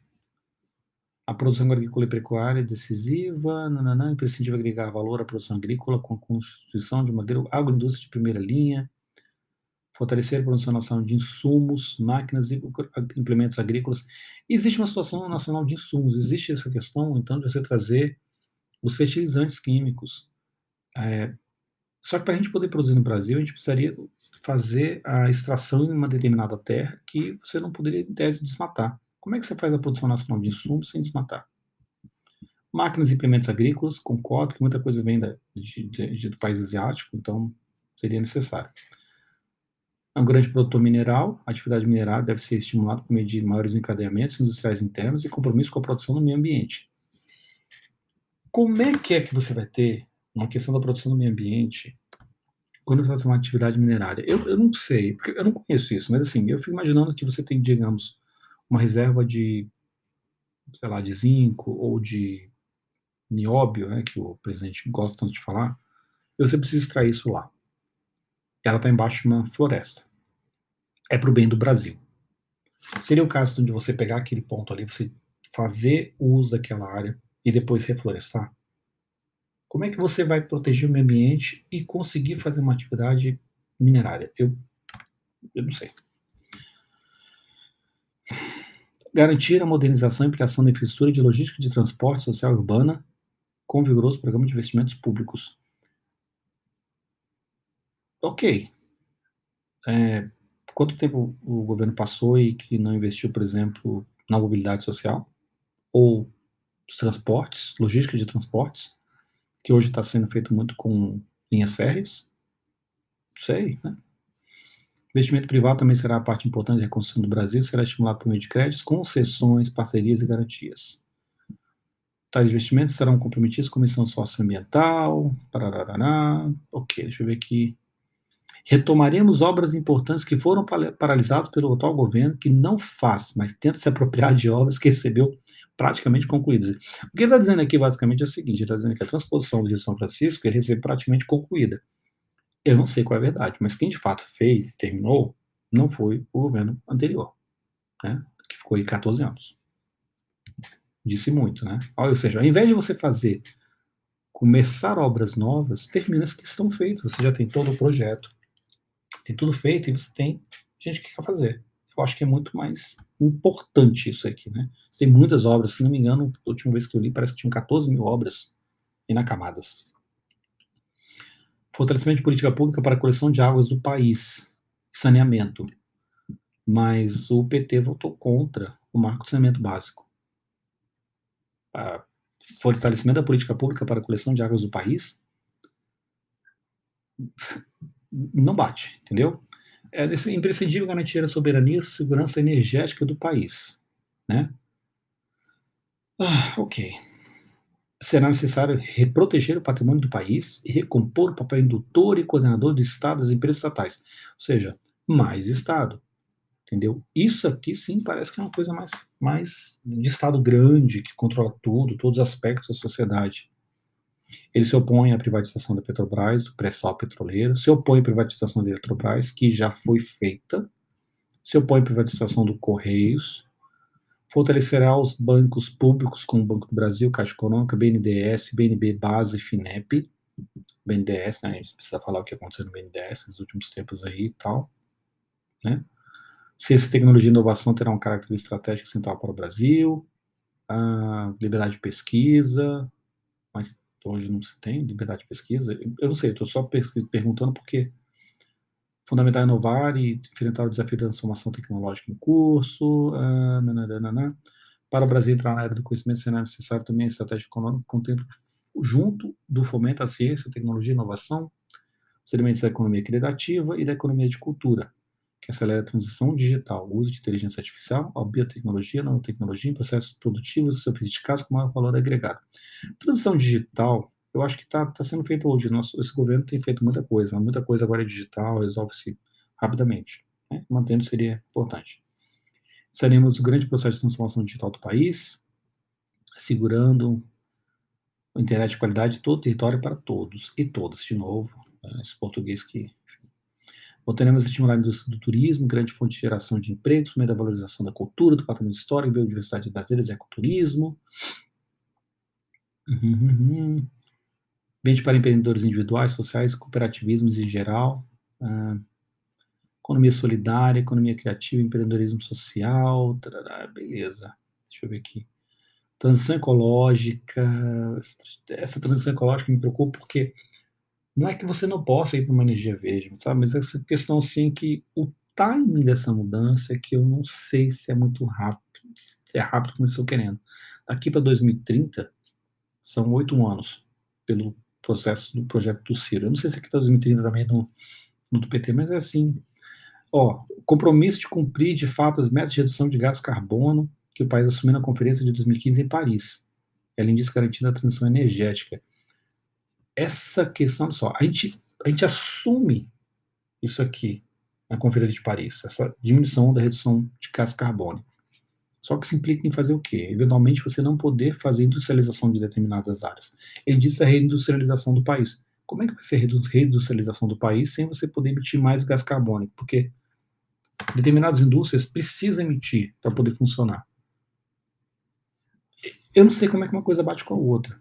A produção agrícola e pecuária é decisiva, imprescindível agregar valor à produção agrícola com a constituição de uma agroindústria de primeira linha, fortalecer a produção nacional de insumos, máquinas e implementos agrícolas. Existe uma situação nacional de insumos, existe essa questão, então, de você trazer os fertilizantes químicos. Só que para a gente poder produzir no Brasil, a gente precisaria fazer a extração em uma determinada terra que você não poderia, em tese, desmatar. Como é que você faz a produção nacional de insumos sem desmatar? Máquinas e implementos agrícolas, concordo que muita coisa vem do país asiático, então seria necessário. É um grande produtor mineral, a atividade minerária deve ser estimulada por meio de maiores encadeamentos industriais internos e compromisso com a produção do meio ambiente. Como é que você vai ter uma questão da produção do meio ambiente quando você faz uma atividade minerária? Eu não sei, porque eu não conheço isso, mas assim, eu fico imaginando que você tem, digamos, uma reserva de, sei lá, de zinco ou de nióbio, né, que o presidente gosta tanto de falar, e você precisa extrair isso lá. Ela está embaixo de uma floresta. É para o bem do Brasil. Seria o caso de você pegar aquele ponto ali, você fazer o uso daquela área e depois reflorestar? Como é que você vai proteger o meio ambiente e conseguir fazer uma atividade minerária? Eu não sei. Garantir a modernização e ampliação da infraestrutura de logística de transporte social urbana com vigoroso programa de investimentos públicos. Ok. Quanto tempo o governo passou e que não investiu, por exemplo, na mobilidade social? Ou os transportes, logística de transportes, que hoje está sendo feito muito com linhas férreas? Não sei, né? Investimento privado também será a parte importante da reconstrução do Brasil, será estimulado por meio de créditos, concessões, parcerias e garantias. Tais investimentos serão comprometidos com a missão socioambiental, pararará. Ok, deixa eu ver aqui. Retomaremos obras importantes que foram paralisadas pelo atual governo, que não faz, mas tenta se apropriar de obras que recebeu praticamente concluídas. O que ele está dizendo aqui, basicamente, é o seguinte: ele está dizendo que a transposição do Rio São Francisco ele recebeu praticamente concluída. Eu não sei qual é a verdade, mas quem de fato fez, terminou, não foi o governo anterior, né, que ficou aí 14 anos. Disse muito, né? Ou seja, ao invés de você começar obras novas, termina as que estão feitas. Você já tem todo o projeto, tem tudo feito e você tem gente que quer fazer. Eu acho que é muito mais importante isso aqui, né? Tem muitas obras, se não me engano, a última vez que eu li, parece que tinham 14 mil obras inacamadas. Fortalecimento de política pública para a coleção de águas do país, saneamento. Mas o PT votou contra o marco de saneamento básico. Fortalecimento da política pública para a coleção de águas do país não bate, entendeu? É imprescindível garantir a soberania e segurança energética do país, né? Ok. Será necessário proteger o patrimônio do país e recompor o papel indutor e coordenador do Estado das empresas estatais. Ou seja, mais Estado, entendeu? Isso aqui sim parece que é uma coisa mais de Estado grande, que controla tudo, todos os aspectos da sociedade. Ele se opõe à privatização da Petrobras, do pré-sal petroleiro, se opõe à privatização da Eletrobras, que já foi feita, se opõe à privatização do Correios, fortalecerá os bancos públicos como o Banco do Brasil, Caixa Econômica, BNDES, BNB, Base e FINEP, BNDES, né? A gente precisa falar o que aconteceu no BNDES nos últimos tempos aí e tal, né? Ciência, tecnologia e inovação terá um caráter estratégico central para o Brasil. Liberdade de pesquisa, mas hoje não se tem liberdade de pesquisa. Eu não sei, estou só perguntando porque fundamental inovar e enfrentar o desafio da transformação tecnológica em curso. Para o Brasil entrar na era do conhecimento, será necessário também a estratégia econômica que contemple, junto do fomento à ciência, tecnologia e inovação, os elementos da economia criativa e da economia de cultura, que acelera a transição digital, o uso de inteligência artificial, a biotecnologia, nanotecnologia em processos produtivos e sofisticados com maior valor agregado. Transição digital, eu acho que está sendo feita hoje. Esse governo tem feito muita coisa agora é digital, resolve-se rapidamente. Né? Mantendo seria importante. Saremos o grande processo de transformação digital do país, assegurando internet de qualidade de todo o território para todos e todas, de novo. Esse português que, enfim. Voltaremos a estimular a indústria do turismo, grande fonte de geração de empregos, por meio da valorização da cultura, do patrimônio histórico, biodiversidade brasileira e ecoturismo. Vende para empreendedores individuais, sociais, cooperativismos em geral. Economia solidária, economia criativa, empreendedorismo social. Tarará, beleza. Deixa eu ver aqui. Transição ecológica. Essa transição ecológica me preocupa porque não é que você não possa ir para uma energia verde, sabe? Mas essa questão assim que o timing dessa mudança é que eu não sei se é muito rápido. É rápido como eu estou querendo. Daqui para 2030 são 8 anos pelo processo do projeto do Ciro. Eu não sei se aqui está 2030 também no do PT, mas é assim. Compromisso de cumprir de fato as metas de redução de gás carbono que o país assumiu na conferência de 2015 em Paris. Além disso, garantindo a transição energética. Essa questão só, a gente assume isso aqui na Conferência de Paris, essa diminuição da redução de gás carbônico. Só que isso implica em fazer o quê? Eventualmente você não poder fazer industrialização de determinadas áreas. Ele diz a reindustrialização do país. Como é que vai ser a reindustrialização do país sem você poder emitir mais gás carbônico? Porque determinadas indústrias precisam emitir para poder funcionar. Eu não sei como é que uma coisa bate com a outra.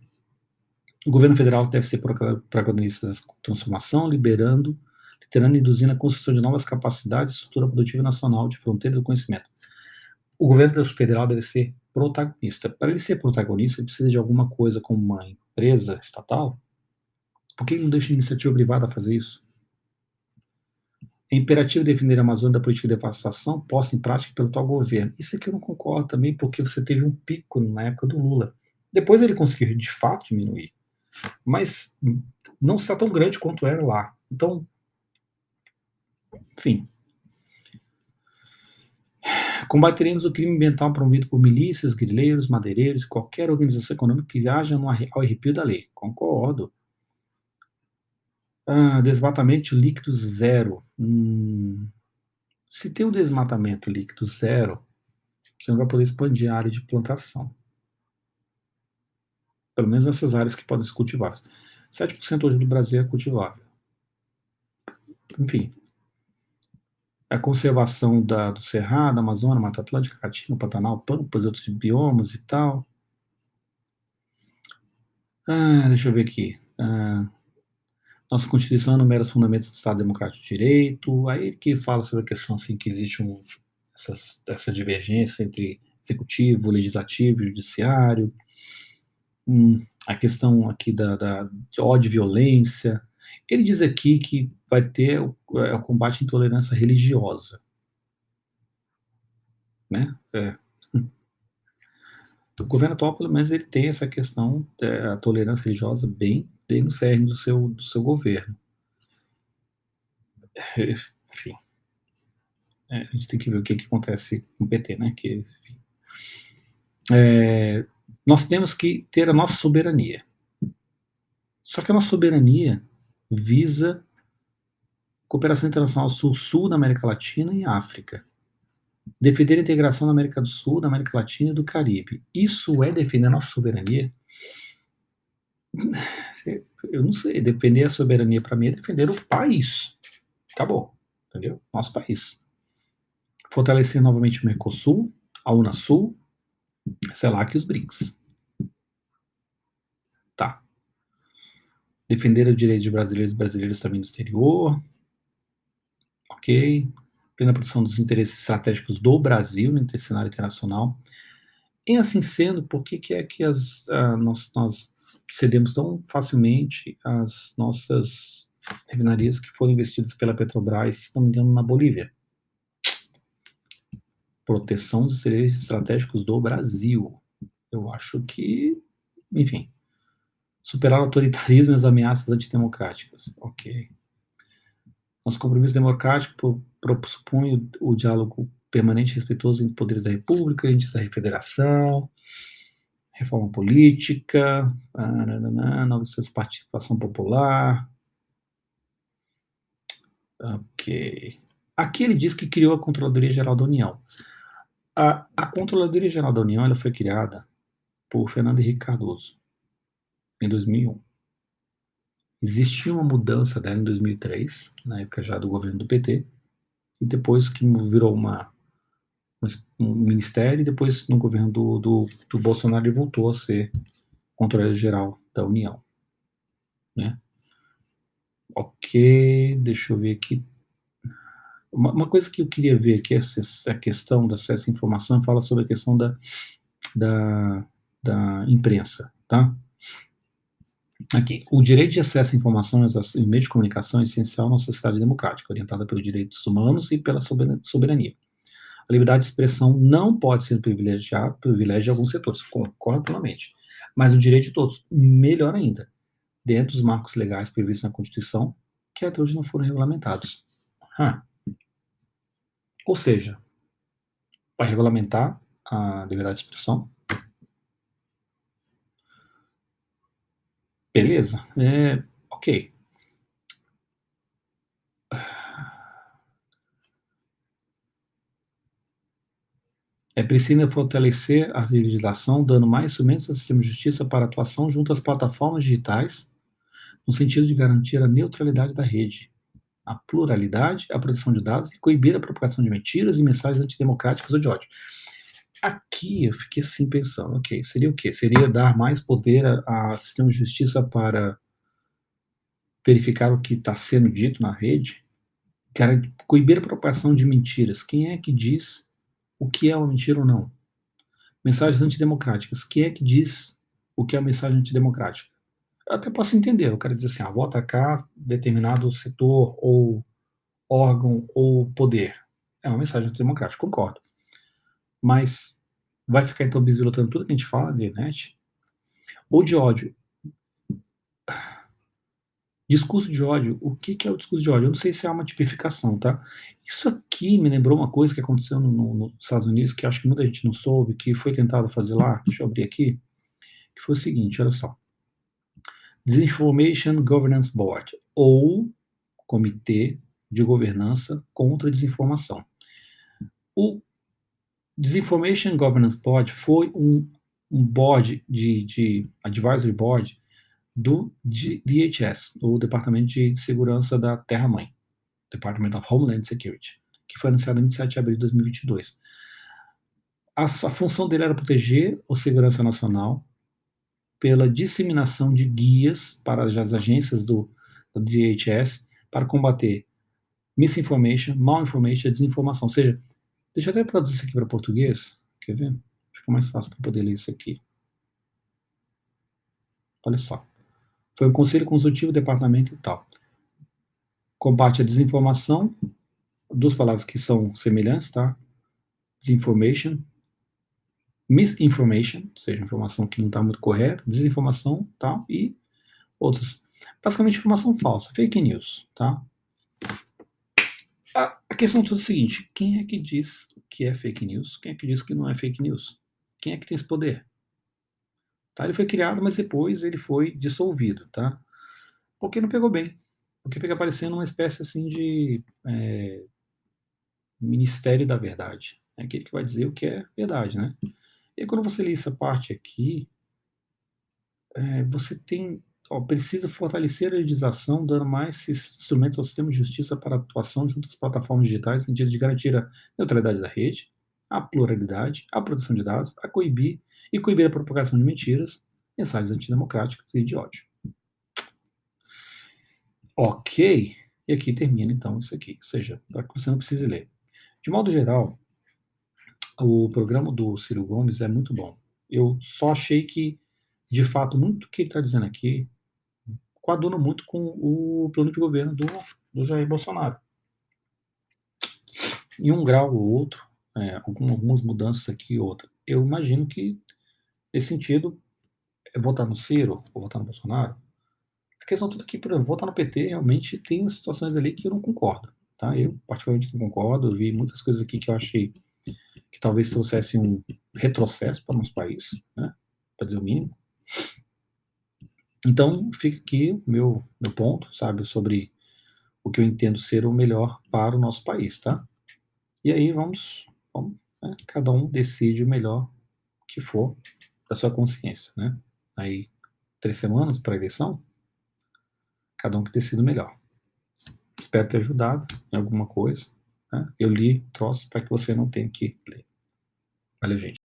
O governo federal deve ser protagonista da transformação, liderando e induzindo a construção de novas capacidades e estrutura produtiva nacional de fronteira do conhecimento. O governo federal deve ser protagonista. Para ele ser protagonista, ele precisa de alguma coisa como uma empresa estatal. Por que ele não deixa a iniciativa privada fazer isso? É imperativo defender a Amazônia da política de devastação posta em prática pelo atual governo. Isso aqui eu não concordo também, porque você teve um pico na época do Lula. Depois ele conseguiu, de fato, diminuir. Mas não está tão grande quanto era lá. Então, enfim. Combateremos o crime ambiental promovido por milícias, grileiros, madeireiros e qualquer organização econômica que haja ao arrepio da lei. Concordo. Desmatamento líquido zero. Se tem um desmatamento líquido zero, você não vai poder expandir a área de plantação. Pelo menos nessas áreas que podem ser cultivadas. 7% hoje do Brasil é cultivável. Enfim. A conservação do Cerrado, Amazônia, Mata Atlântica, Caatinga, Pantanal, Pampas e outros biomas e tal. Deixa eu ver aqui. Nossa Constituição enumera os fundamentos do Estado Democrático de Direito. Aí que fala sobre a questão assim que existe essa divergência entre executivo, legislativo e judiciário. A questão aqui de ódio e violência. Ele diz aqui que vai ter o combate à intolerância religiosa. Né? O governo atual, pelo menos, ele tem essa questão da tolerância religiosa bem no cerne do seu governo. Enfim. A gente tem que ver o que acontece com o PT, né? Nós temos que ter a nossa soberania. Só que a nossa soberania visa cooperação internacional sul-sul da América Latina e África. Defender a integração da América do Sul, da América Latina e do Caribe. Isso é defender a nossa soberania? Eu não sei. Defender a soberania para mim é defender o país. Acabou. Entendeu? Nosso país. Fortalecer novamente o Mercosul, a Unasul, sei lá, que os BRICS. Tá. defender o direito de brasileiros e brasileiras também no exterior, ok, plena proteção dos interesses estratégicos do Brasil no cenário internacional. E assim sendo, por que é que nós cedemos tão facilmente as nossas refinarias que foram investidas pela Petrobras, se não me engano, na Bolívia? Proteção dos interesses estratégicos do Brasil. Eu acho que, enfim, superar o autoritarismo e as ameaças antidemocráticas. Ok. Nosso compromisso democrático pressupõe o diálogo permanente e respeitoso entre poderes da República, índices da Federação, reforma política, novas participação popular. Ok. Aqui ele diz que criou a Controladoria Geral da União. A Controladoria Geral da União ela foi criada por Fernando Henrique Cardoso, em 2001. Existiu uma mudança dela em 2003, na época já do governo do PT, e depois que virou um ministério, e depois no governo do Bolsonaro ele voltou a ser Controladoria Geral da União. Né? Ok, deixa eu ver aqui. Uma coisa que eu queria ver aqui é a questão do acesso à informação, fala sobre a questão da imprensa, tá? Aqui, o direito de acesso à informação e meio de comunicação é essencial na sociedade democrática, orientada pelos direitos humanos e pela soberania. A liberdade de expressão não pode ser privilégio de alguns setores, concordo plenamente, mas o direito de todos, melhor ainda, dentro dos marcos legais previstos na Constituição, que até hoje não foram regulamentados. Ou seja, para regulamentar a liberdade de expressão, beleza, ok. É preciso fortalecer a legislação, dando mais instrumentos ao sistema de justiça para atuação junto às plataformas digitais, no sentido de garantir a neutralidade da rede, a pluralidade, a proteção de dados e coibir a propagação de mentiras e mensagens antidemocráticas ou de ódio. Aqui eu fiquei assim pensando, ok, seria o quê? Seria dar mais poder ao sistema de justiça para verificar o que está sendo dito na rede? Coibir a propagação de mentiras. Quem é que diz o que é uma mentira ou não? Mensagens antidemocráticas. Quem é que diz o que é uma mensagem antidemocrática? Eu até posso entender. Eu quero dizer assim, vou atacar determinado setor ou órgão ou poder. É uma mensagem antidemocrática, concordo. Mas vai ficar então bisbilhotando tudo que a gente fala na internet? Ou de ódio? Discurso de ódio. O que é o discurso de ódio? Eu não sei se é uma tipificação, tá? Isso aqui me lembrou uma coisa que aconteceu nos Estados Unidos, que acho que muita gente não soube, que foi tentado fazer lá. Deixa eu abrir aqui. Que foi o seguinte, olha só. Disinformation Governance Board, ou Comitê de Governança contra a Desinformação. O Disinformation Governance Board foi um board de advisory board do DHS, do Departamento de Segurança da Terra-Mãe, Department of Homeland Security, que foi anunciado em 27 de abril de 2022. A função dele era proteger a segurança nacional pela disseminação de guias para as agências do DHS para combater misinformation, malinformation e desinformação. Ou seja, deixa eu até traduzir isso aqui para português, quer ver? Fica mais fácil para poder ler isso aqui. Olha só. Foi um conselho consultivo, departamento e tal. Combate à desinformação, duas palavras que são semelhantes, tá? Disinformation, misinformation, ou seja, informação que não está muito correta, desinformação, tá? E outras. Basicamente, informação falsa, fake news, tá? A questão toda é a seguinte: quem é que diz que é fake news? Quem é que diz que não é fake news? Quem é que tem esse poder? Tá? Ele foi criado, mas depois ele foi dissolvido, tá? Porque não pegou bem. Porque fica parecendo uma espécie assim de Ministério da Verdade. É aquele que vai dizer o que é verdade, né? E aí, quando você lê essa parte aqui, você tem, precisa fortalecer a legislação, dando mais instrumentos ao sistema de justiça para atuação junto às plataformas digitais, no sentido de garantir a neutralidade da rede, a pluralidade, a proteção de dados, a coibir a propagação de mentiras, mensagens antidemocráticas e de ódio. Ok, e aqui termina então isso aqui, ou seja, para que você não precise ler. De modo geral, o programa do Ciro Gomes é muito bom. Eu só achei que, de fato, muito do que ele está dizendo aqui coaduna muito com o plano de governo do Jair Bolsonaro. Em um grau ou outro, algumas mudanças aqui e outra. Eu imagino que, nesse sentido, votar no Ciro ou votar no Bolsonaro, a questão toda aqui, por exemplo, votar no PT, realmente tem situações ali que eu não concordo. Tá? Eu, particularmente, não concordo. Eu vi muitas coisas aqui que eu achei que talvez trouxessem um retrocesso para o nosso país, né? Para dizer o mínimo. Então, fica aqui o meu ponto, sabe, sobre o que eu entendo ser o melhor para o nosso país, tá? E aí vamos, né, cada um decide o melhor que for da sua consciência, né? Aí, 3 semanas para a eleição, cada um que decide o melhor. Espero ter ajudado em alguma coisa, né? Eu li troço para que você não tenha que ler. Valeu, gente.